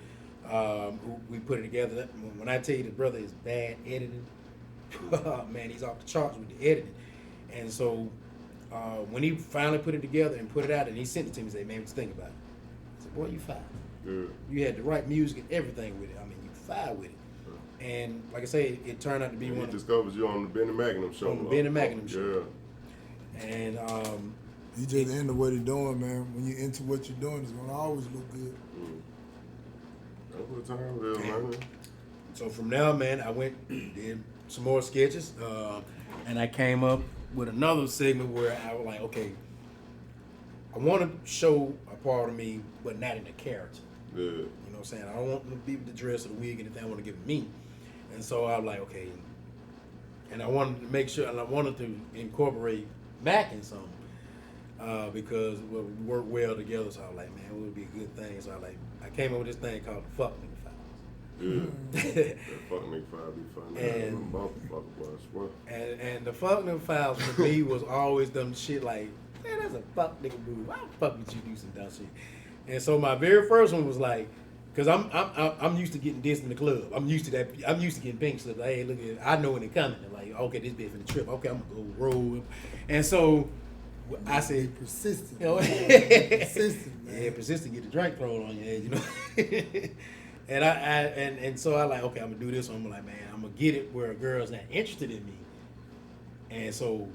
We put it together. When I tell you the brother is bad editing, man, he's off the charts with the editing. And so when he finally put it together and put it out, and he sent it to me, he said, man, what you think about it? I said, boy, you fine. You had the right music and everything with it. I mean, you fine with it. And like I say, it turned out to be one. He discovered you on the Bennie Mackinum show. On the Bennie Mackinum show. Yeah. And you just into what you're doing, man. When you're into what you're doing, it's gonna always look good. That's what time it is, man. So from now, man, I went did some more sketches, and I came up with another segment where I was like, okay, I want to show a part of me, but not in the character. Yeah. You know what I'm saying? I don't want to be with the dress or the wig, anything. I want to give it me. And so I was like, okay. And I wanted to make sure, and I wanted to incorporate Mac in something because we work well together. So I was like, man, it would be a good thing. So I came up with this thing called the Fuck Nigga Files. Yeah. That Fuck Nigga Files be fun. And the Fuck Nigga Files for me was always them shit like, man, that's a fuck nigga move. Why the fuck would you do some dumb shit? And so my very first one was like, cause I'm used to getting dissed in the club. I'm used to that. I'm used to getting pink slips. Like, hey, look at it. I know when it coming. They're like, okay, this bitch finna trip. Okay, I'm gonna go roll. And so I said, persistent. you know, Persistent, man. yeah, persistent. Get the drink thrown on your head, you know. and so I like, okay, I'm gonna do this. So I'm like, man, I'm gonna get it where a girl's not interested in me. And so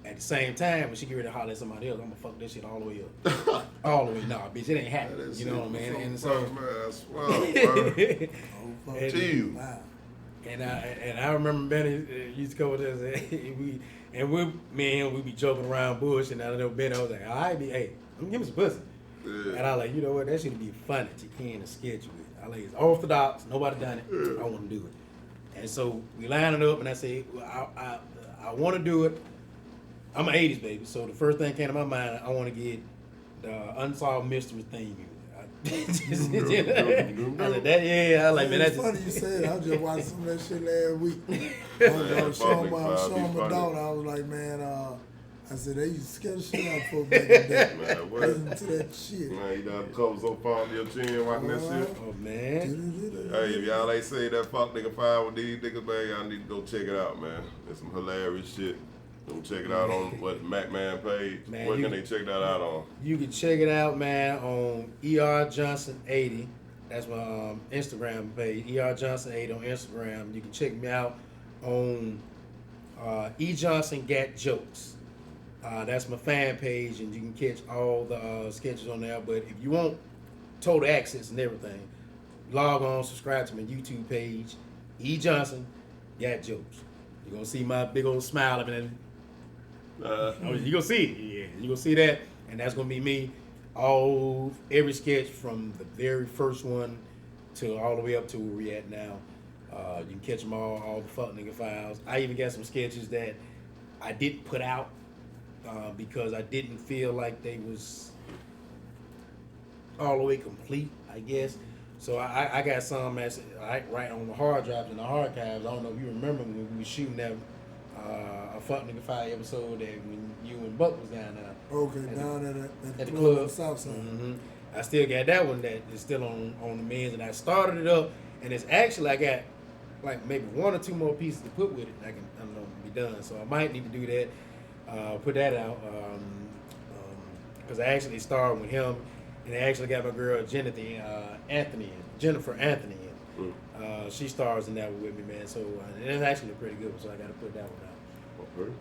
at the same time, when she get ready to holler at somebody else, I'm gonna fuck that shit all the way up. All the way, nah, bitch, it ain't happening. You know what I mean? And so, and I remember Bennie used to come with us, and we be joking around bush, and I know Bennie, I was like, all right, hey, let me give me some pussy. Yeah. And I like, you know what, that should be funny to can a sketch with. I like, it's orthodox, nobody done it, I want to do it. And so we line it up, and I say, well, I want to do it. I'm an 80s baby, so the first thing came to my mind, I want to get the Unsolved Mysteries theme music. I like that, yeah. I like, man, that's funny you said. I just watched some of that shit last week. I was showing my daughter. I was like, man, I said they used to scare the shit out for back in the day. Man, what? Listen to that shit. Man, you done cover so far on your chin watching that shit. Oh man. Hey, if y'all ain't say that Fuck Nigga File with these niggas, man, y'all need to go check it out, man. It's some hilarious shit. Go check it out on what Mac Man page. Man, what can they check that out on? You can check it out, man, on Johnson80. That's my Instagram page. Johnson80 on Instagram. You can check me out on Johnson Gat Jokes. That's my fan page, and you can catch all the sketches on there. But if you want total access and everything, log on, subscribe to my YouTube page, Johnson Gat Jokes. You're gonna see my big old smile up in you gonna see it, yeah. You gonna see that, and that's gonna be me. Every sketch from the very first one to all the way up to where we at now. You can catch them all the Fuck Nigga Files. I even got some sketches that I didn't put out because I didn't feel like they was all the way complete, I guess. So I got some that's right on the hard drives and the archives. I don't know if you remember when we were shooting that a Fuck Nigga Fire episode that when you and Buck was down there. Okay, down at the club on the south side. Mm-hmm. I still got that one that is still on the men's, and I started it up, and it's actually, I got like maybe one or two more pieces to put with it. I don't know, be done. So I might need to do that, put that out, because I actually started with him, and I actually got my girl Jennifer Anthony in. She stars in that one with me, man. So and it's actually a pretty good one. So I got to put that one out. Okay.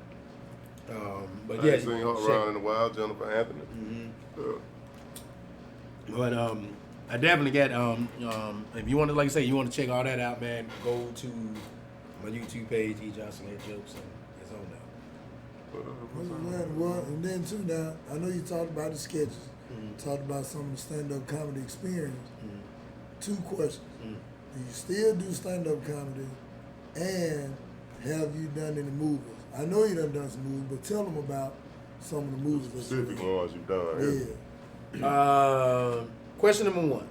But I yeah, ain't seen her around in a while, Jennifer Anthony. But I definitely got if you want to, like I say, you want to check all that out, man, go to my YouTube page, Johnson Gat Jokes, and it's on there. Well, and then too now, I know you talked about the sketches, talked about some of the stand-up comedy experience. 2 questions. Do you still do stand-up comedy, and have you done any movies? I know you done some movies, but tell them about some of the movies. Specific ones you've done. Yeah. Question number 1.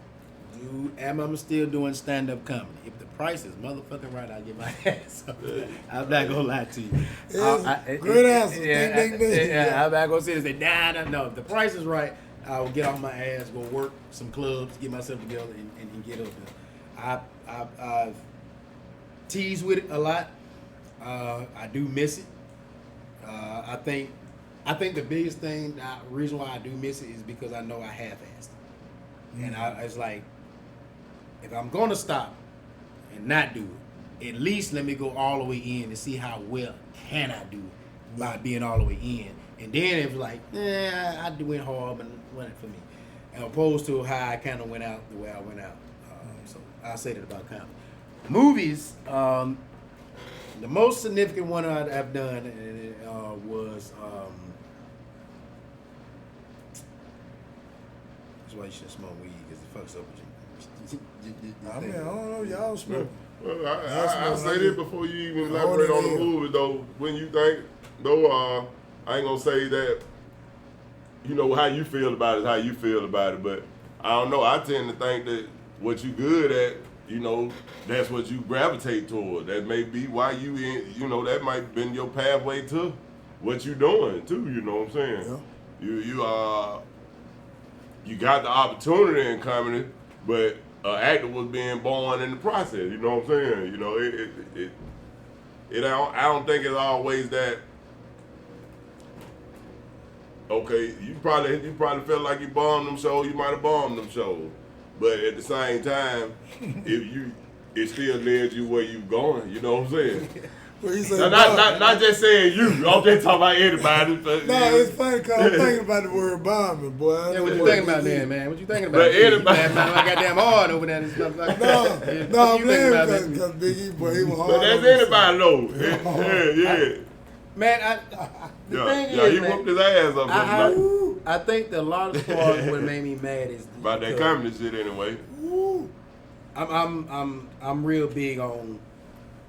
Am I still doing stand-up comedy? If the price is motherfucking right, I'll get my ass up. I'm not gonna lie to you. Great answer. Ding, ding, ding. I'm not gonna sit and say, nah. If the price is right, I will get off my ass, go work some clubs, get myself together, and get up there. I've teased with it a lot. I do miss it. I think the biggest thing, reason why I do miss it is because I know I half-assed it. And it's like, if I'm going to stop and not do it, at least let me go all the way in to see how well can I do it by being all the way in. And then it's like, I went hard, but it wasn't for me. As opposed to how I kind of went out the way I went out. So I say that about comedy. Movies. The most significant one I've done was. That's why you shouldn't smoke weed because it fucks up with you. I mean, I don't know. Y'all smoke. Well, I'll say this before you even elaborate on the movie, though. When you think, though, I ain't gonna say that. You know how you feel about it is how you feel about it, but I don't know. I tend to think that what you good at, you know, that's what you gravitate toward. That may be why you in, you know, that might have been your pathway to what you doing too. You know what I'm saying? Yeah. You got the opportunity in comedy, but an actor was being born in the process. You know what I'm saying? You know, I don't think it's always that. Okay, you probably felt like you bombed them shows. You might have bombed them shows, but at the same time, it still led you where you going. You know what I'm saying? Not just saying you. I'm just talking about anybody. No, it's funny because I'm thinking about the word bombing, boy. Yeah, what you thinking about then, man? What you thinking about? But anybody, man, I got damn hard over there and stuff like that. No, I'm laughing because Big E, boy, he was hard. But that's anybody though. Yeah. Man, the thing is, he whooped his ass up. I think that a lot of parts what made me mad is about that comedy shit anyway. I'm real big on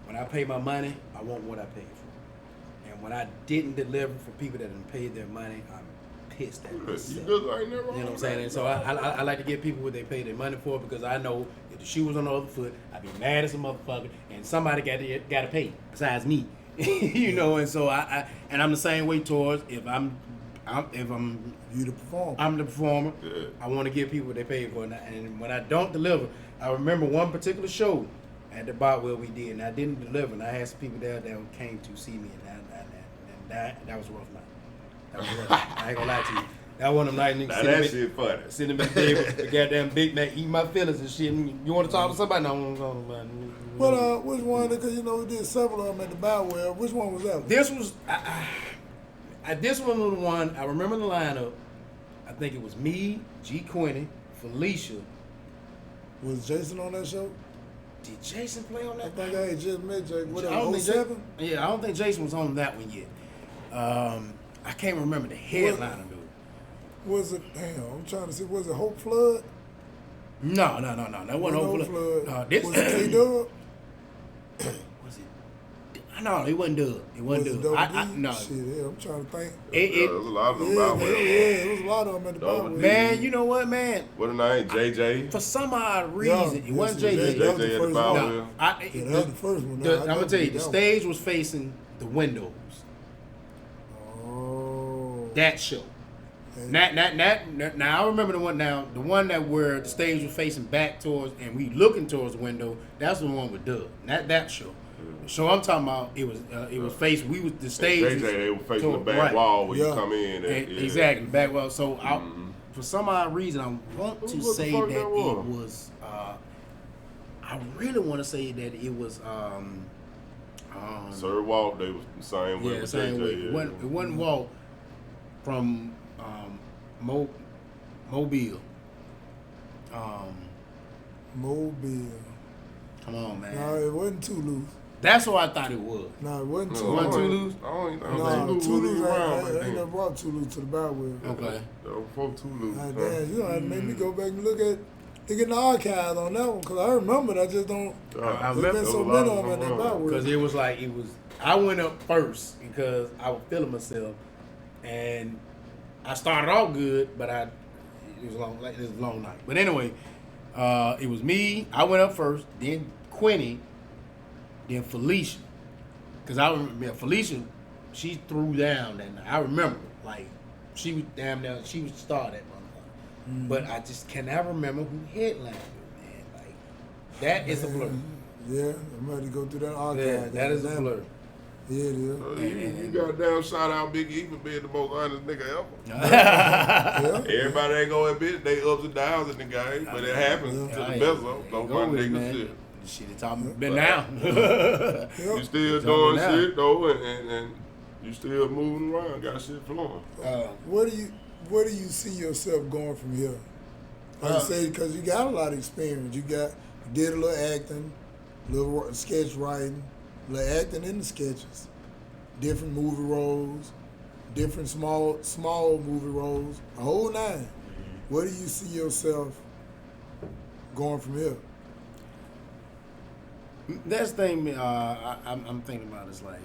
when I pay my money, I want what I paid for. And when I didn't deliver for people that didn't pay their money, I'm pissed at myself. You know what I'm saying? And so I like to give people what they pay their money for because I know if the shoe was on the other foot, I'd be mad as a motherfucker, and somebody got to pay besides me. You know, and so I'm the same way towards if I'm you the performer. I'm the performer. Yeah. I want to give people what they pay for, and when I don't deliver, I remember one particular show at the bar where we did, and I didn't deliver, and I had some people there that came to see me, and that was a rough night. That was rough. I ain't gonna lie to you. That one of them nights niggas that shit funny. Sitting in the bed with the goddamn Big Mac, eating my feelings and shit. And you want to talk to somebody? No, I don't want to talk to somebody. But which one? Because you know we did several of them at the Bow. Which one was that? This was this one was the one I remember the lineup. I think it was me, G. Quinny, Felicia. Was Jason on that show? Did Jason play on that? I think I had just met Jason. What, I don't think 07? I don't think Jason was on that one yet. I can't remember the headliner dude. Was it? Damn, I'm trying to see. Was it Hope Flood? No. That wasn't Hope Flood. Was it K-Dub? Was it? No, it wasn't Dub. It wasn't Dub. No. Shit, yeah, I'm trying to think. There was a lot of them. It was a lot of them at the Bow. Man, you know what, man? What the name? JJ. For some odd reason, it wasn't JJ. JJ at the Bow. That was the first one. I'm gonna tell you, the stage was facing the windows. Oh. That show. Now I remember the one that where the stage was facing back towards and we looking towards the window. That's the one with Doug. That show. So I'm talking about it was facing. We was the stage. JJ, they were facing the back wall when you come in. Exactly, back wall. So for some odd reason, I want to say that it was. I really want to say that it was. Sir Walt, they was the same way. Yeah, the same way. Yeah. It wasn't Walt from Mobile. Mobile. Come on, man. No, it wasn't Toulouse. That's what I thought it was. No, it wasn't It Toulouse. wasn't Toulouse? I don't even No, think Toulouse around. ain't never brought Toulouse to the Bow. Okay. Before Toulouse. Damn, you know, it made me go back and look at the archives on that one because I remember it. I just don't. I There's remember been so many of them at that Bow. because it was like I went up first because I was feeling myself, and I started off good, but it was a long night. But anyway, it was me. I went up first, then Quinny, then Felicia, because I remember Felicia, she threw down that night. I remember like she was damn down. She was started that motherfucker, but I just cannot remember who headlined it, man. Like that is a blur. Yeah, I'm ready to go through that archive. Yeah, that is a blur. Yeah, it is. You got damn shout out Big E for being the most honest nigga ever. Yeah. Everybody ain't gonna admit they ups and downs in the game, but it happens to the best of them. Don't find niggas shit. Shit, it's all been now. You still doing shit though, and you still moving around, got shit flowing. Where do you see yourself going from here? Like I say, because you got a lot of experience. You did a little acting. little sketch writing, little acting in the sketches, different movie roles, different small movie roles, a whole nine. Where do you see yourself going from here? That's the thing I'm thinking about is like,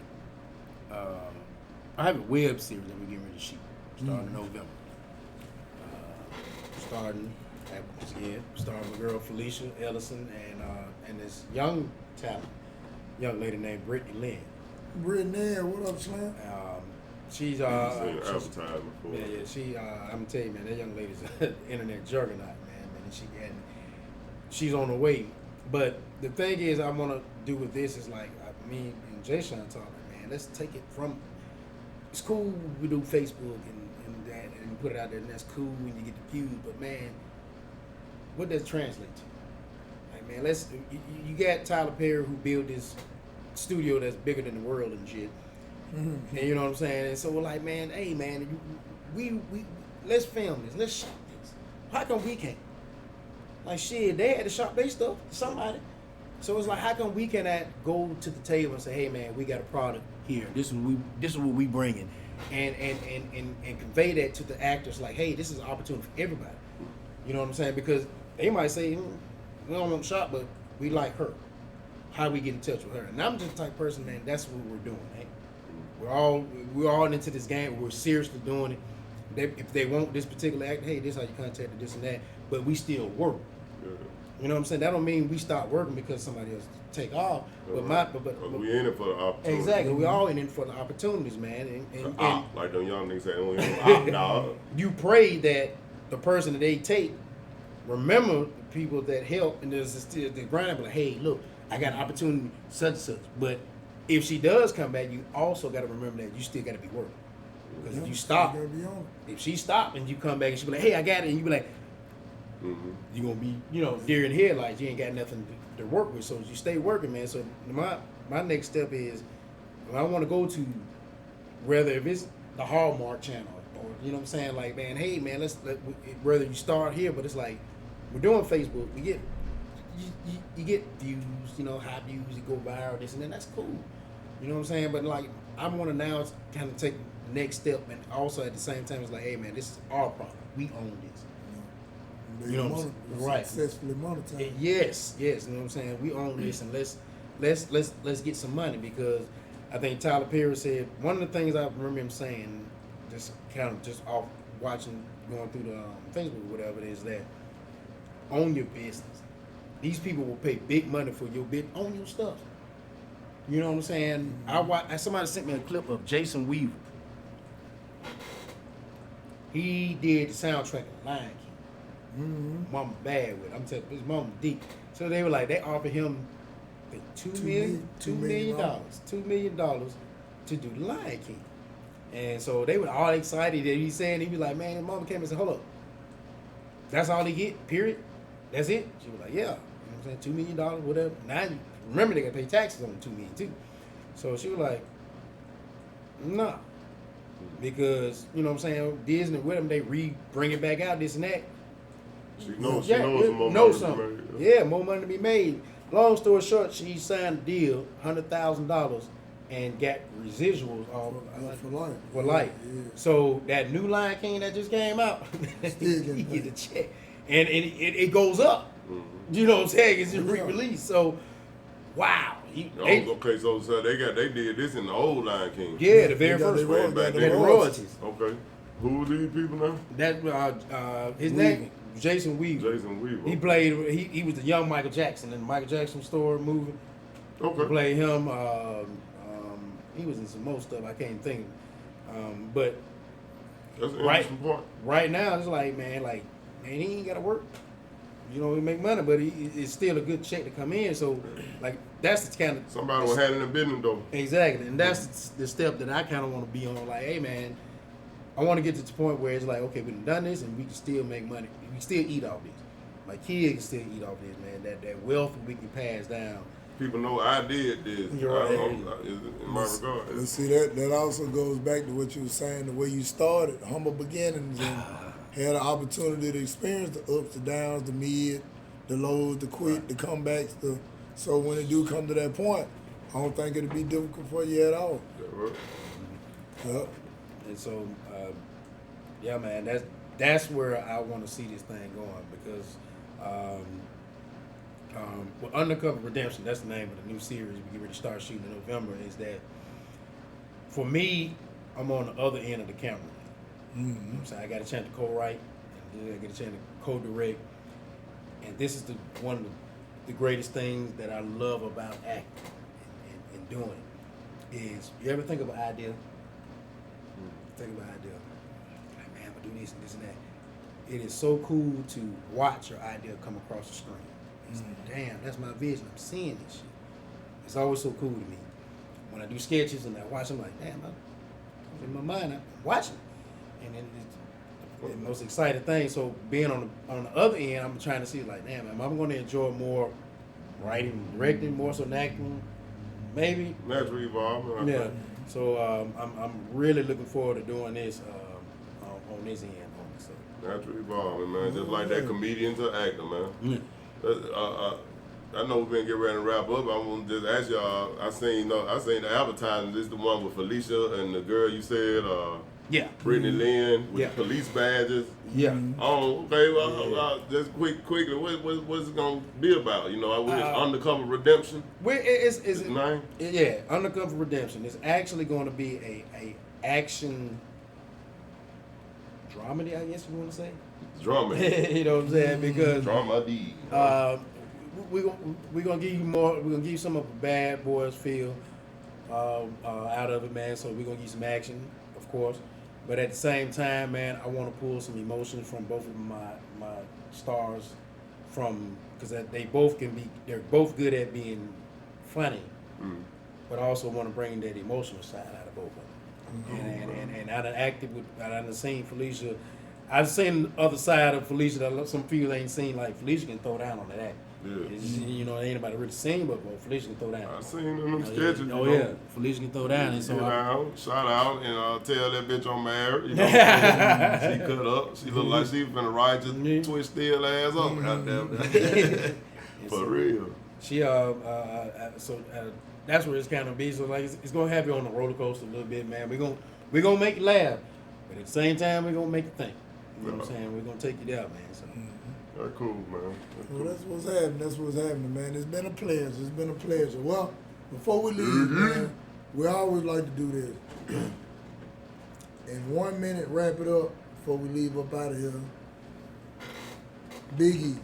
I have a web series that we're getting ready to shoot starting in November. Starring my girl Felicia Ellison and this young lady named Brittany Lynn. Brittany, what up, Slam? She's seen advertising before. I'm gonna tell you, man, that young lady's an internet juggernaut, man, and she's on the way. But the thing is, I want to do with this is like me and Jay Sean talking, man. Let's take it from. It's cool we do Facebook and that and put it out there, and that's cool when you get the views. But man, what does it translate to? Like, man, you got Tyler Perry who built this studio that's bigger than the world and shit. Mm-hmm. And you know what I'm saying? And so we're like, man, hey man, we let's film this, let's shop this. How come we can't? Like shit, they had to shop their stuff to somebody. So it's like, how come we cannot go to the table and say, hey man, we got a product here. This is what we bringing, and convey that to the actors. Like, hey, this is an opportunity for everybody. You know what I'm saying? Because they might say, we don't want to shop, but we like her. How we get in touch with her? And I'm just the type of person, man. That's what we're doing. Hey? We're all into this game. We're seriously doing it. If they want this particular act, hey, this is how you contact it, this and that. But we still work. Yeah. You know what I'm saying? That don't mean we stop working because somebody else take off. But we in it for the opportunity. Exactly. We all in it for the opportunities, man. And like them young niggas say, you pray that the person that they take remember the people that help, and there's still the grind. Like, hey, look, I got an opportunity, such and such. But if she does come back, you also got to remember that you still got to be working. Because if you stop, if she stop and you come back and she be like, hey, I got it, and you be like, you're going to be, deer in headlights. You ain't got nothing to work with. So you stay working, man. So my next step is, I want to go to, whether if it's the Hallmark channel or, you know what I'm saying, like, man, hey, man, whether you start here, but it's like, we're doing Facebook. We get, you get views, high views, you go viral, this and that. That's cool. You know what I'm saying? But, like, I want to now kind of take the next step, and also at the same time, it's like, hey, man, this is our product. We own this. You know what I'm saying? Right. Successfully monetized. Yes. You know what I'm saying? We own this, and let's get some money, because I think Tyler Perry said, one of the things I remember him saying, just off watching, going through the Facebook or whatever it is, that own your business. These people will pay big money for your bit. Own your stuff. You know what I'm saying? Somebody sent me a clip of Jason Weaver. He did the soundtrack of Lion King. Mama bad with it. I'm telling you, his mama deep. So they were like, they offered him $2 million to do the Lion King. And so they were all excited that he's saying, he was like, man, his mama came and said, hold up. That's all he get, period? That's it? She was like, yeah. You know what I'm saying? $2 million, whatever. Now, remember, they got to pay taxes on the $2 million too. So she was like, nah. Because, you know what I'm saying, Disney with them, they bring it back out, this and that. She knows something. Yeah, more money to be made. Long story short, she signed a deal, $100,000, and got residuals for life. Yeah. So that new Lion King that just came out, he get the check, and it goes up. Mm-hmm. You know what I'm saying? It's re-released. So, wow. Okay, so they did this in the old Lion King. Yeah, the very first one. The royalties. Okay. Who are these people now? That his name. Jason Weaver. He played. He was the young Michael Jackson in the Michael Jackson story movie. Okay. He played him. He was in some more stuff I can't think. But that's an interesting point. Right now it's like, man, he ain't got to work. He make money, but it's still a good check to come in. So, like, that's the kind of somebody was handling the business though. Exactly, and that's the step that I kind of want to be on. Like, hey, man, I want to get to the point where it's like, okay, we've done this, and we can still make money. We can still eat off this. My kids can still eat off this, man. That wealth we can pass down. People know I did this. You're right. In my regard. Let's see, that also goes back to what you were saying, the way you started, humble beginnings, and had an opportunity to experience the ups, the downs, the mid, the lows, the quit, the comebacks, the So when it do come to that point, I don't think it'll be difficult for you at all. Yep. And so, yeah, man, that's where I want to see this thing going because well, Undercover Redemption, that's the name of the new series we get ready to start shooting in November, is that for me, I'm on the other end of the camera. You know what I'm saying? I got a chance to co-write, and I get a chance to co-direct, and this is one of the greatest things that I love about acting and doing is, you ever think of an idea? Think of an idea. Like, man, I'm gonna do this and this and that. It is so cool to watch your idea come across the screen. It's like, damn, that's my vision. I'm seeing this shit. It's always so cool to me. When I do sketches and I watch them, like, damn, I'm in my mind, I'm watching. And then it's the most exciting thing. So being on the other end, I'm trying to see, like, damn, am I going to enjoy more writing, directing, more so than acting? Maybe. Naturally evolving. Yeah. So I'm really looking forward to doing this on this end. So. Naturally evolving, man. Just like that comedian to actor, man. I know we've been getting ready to wrap up. I want to just ask y'all. I seen the advertising. This is the one with Felicia and the girl you said. Yeah. Brittany Lynn with the police badges. Yeah. Oh, okay. Well, just quickly, what's it gonna be about? You know, Undercover Redemption. Is name? Yeah, Undercover Redemption. It's actually going to be a action dramedy, I guess you want to say. Drama. You know what I'm saying? Because Dramedy. we're gonna give you more. We're gonna give you some of a bad boys feel out of it, man. So we're gonna give you some action, of course. But at the same time, man, I want to pull some emotions from both of my stars, because they're both good at being funny, but I also want to bring that emotional side out of both of them. And I done seen Felicia. I've seen the other side of Felicia that some people ain't seen. Like Felicia can throw down on that. Yeah. You know, ain't nobody really seen, but Felicia can throw down. I seen them sketches. Oh yeah, Felicia can throw down. And so shout out and tell that bitch I'm married. You know, she cut up. She look like she finna ride just twist still ass up. Goddamn. For real. She that's where it's kind of be. So like it's gonna have you on the roller coaster a little bit, man. We're gonna make you laugh, but at the same time we're gonna make you think. You know what I'm saying? We're gonna take you down, man. So. That's cool, man. Well, that's what's happening. That's what's happening, man. It's been a pleasure. Well, before we leave, man, we always like to do this. In 1 minute, wrap it up before we leave up out of here. Biggie.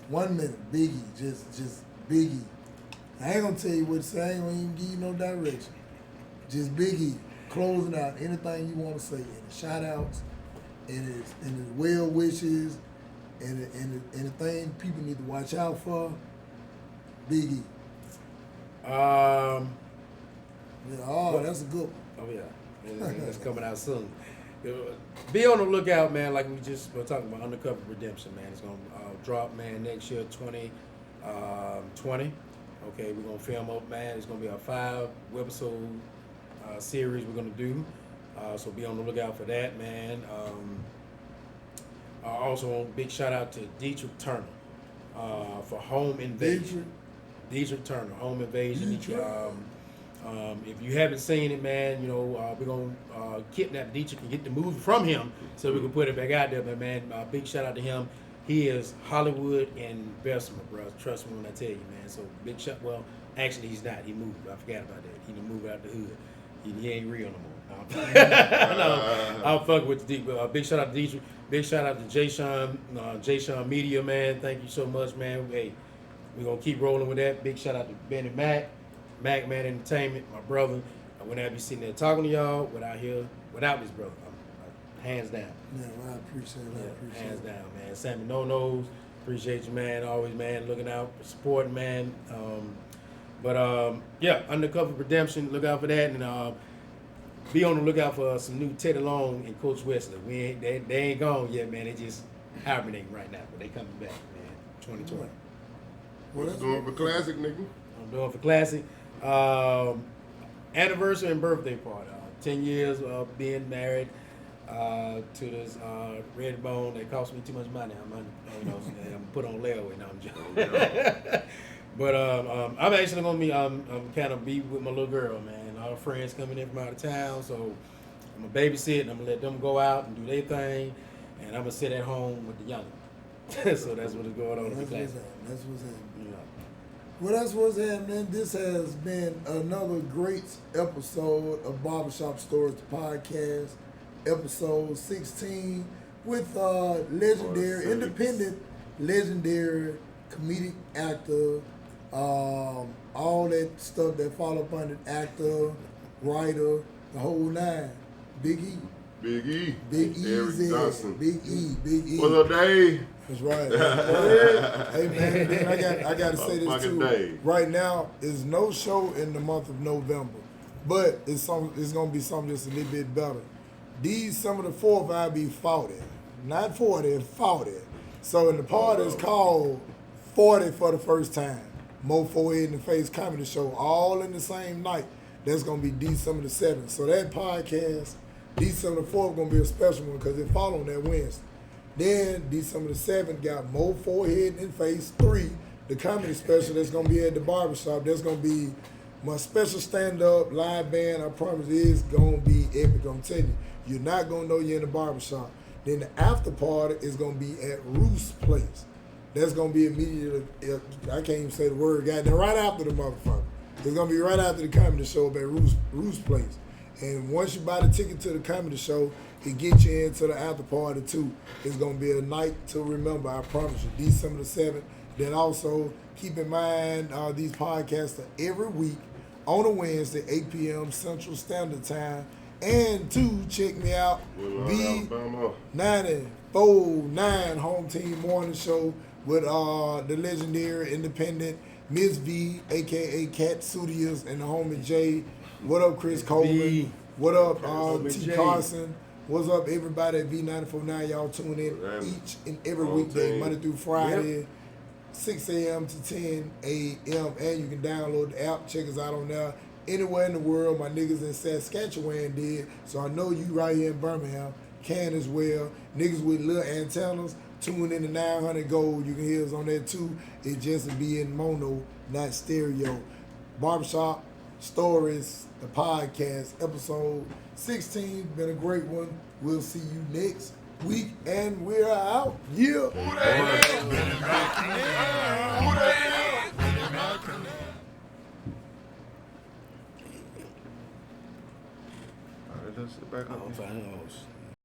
1 minute, Biggie. Just Biggie. I ain't gonna tell you what to say. I ain't gonna even give you no direction. Just Biggie. Closing out anything you want to say. Any shout outs. And his well wishes, and the thing people need to watch out for. Biggie. Yeah. That's a good one. Oh yeah, that's coming out soon. Be on the lookout, man. Like we just were talking about, Undercover Redemption, man. It's gonna drop, man, next year, 2020. Okay, we're gonna film up, man. It's gonna be a 5-episode series we're gonna do. So be on the lookout for that, man. Also, big shout out to Dietrich Turner for Home Invasion. Dietrich Turner, Home Invasion. If you haven't seen it, man, you know we're gonna kidnap Dietrich and get the movie from him so we can put it back out there. But man, big shout out to him. He is Hollywood investment, bro. Trust me when I tell you, man. So big shout. Well, actually, he's not. He moved. I forgot about that. He done moved out the hood. He ain't real no more. No, I'm fucking with the big shout out to Dietrich. Big shout out to Jay Sean Media, man. Thank you so much, man. Hey, we're gonna keep rolling with that. Big shout out to Bennie Man Entertainment, my brother. I wouldn't have be sitting there talking to y'all without this brother. Hands down. Yeah, well, I appreciate that. Hands down, man. Sammy No Nos, appreciate you, man. Always, man, looking out, supporting, man. Yeah, Undercover Redemption. Look out for that, and be on the lookout for some new Teddy Long and Coach Wesley. They ain't gone yet, man. They just hibernating right now, but they coming back, man. 2020. What you doing for classic, nigga? I'm doing for classic. Anniversary and birthday party. 10 years of being married. to this red bone that cost me too much money. I'm put on layaway. No, I'm joking. But I'm actually gonna be I'm kind of be with my little girl, man. All her friends coming in from out of town, so I'm gonna babysit and I'm gonna let them go out and do their thing, and I'm gonna sit at home with the youngin'. So that's what's going on. That's what's happening. That's what's happening. Yeah. Well, that's what's happening. This has been another great episode of Barbershop Stories podcast, episode 16, with legendary, independent, legendary comedic actor, all that stuff that fall up under actor, writer, the whole nine. Big E. Big E. Big Easy. Big E. What's up, Dave? That's right. Hey man, I got to say this too. Day. Right now, is no show in the month of November, but it's gonna be something just a little bit better. Some of the 4th I be 40, not 40, 40. So in the part is called 40 for the first time. Mo Forehead in the Face comedy show, all in the same night. That's gonna be December the 7th. So that podcast, December the 4th, gonna be a special one because it fall on that Wednesday. Then December the 7th got Mo Forehead in Face 3, the comedy special that's gonna be at the Barbershop. That's gonna be my special stand-up live band. I promise it's gonna be epic. I'm telling you, you're not gonna know you're in the Barbershop. Then the after party is gonna be at Roost Place. That's gonna be immediately. I can't even say the word. Goddamn, right after the motherfucker. It's gonna be right after the comedy show at Roost Place. And once you buy the ticket to the comedy show, it gets you into the after party too. It's gonna be a night to remember, I promise you, December the 7th. Then also keep in mind these podcasts are every week on a Wednesday, 8 p.m. Central Standard Time. And two, check me out, B949 Home Team Morning Show with the legendary independent Miss V, aka Cat Studios, and the homie Jay. What up, Chris Coleman? What up, T. Carson? What's up, everybody at B949? Y'all tune in each and every weekday, Monday through Friday, 6 a.m. to 10 a.m. And you can download the app. Check us out on there. Anywhere in the world, my niggas in Saskatchewan did. So I know you right here in Birmingham can as well. Niggas with little antennas, tune in to 900 Gold. You can hear us on there too. It just be in mono, not stereo. Barbershop Stories, the podcast, episode 16. Been a great one. We'll see you next week, and we're out. Yeah. Let's sit back up. Oh, fine.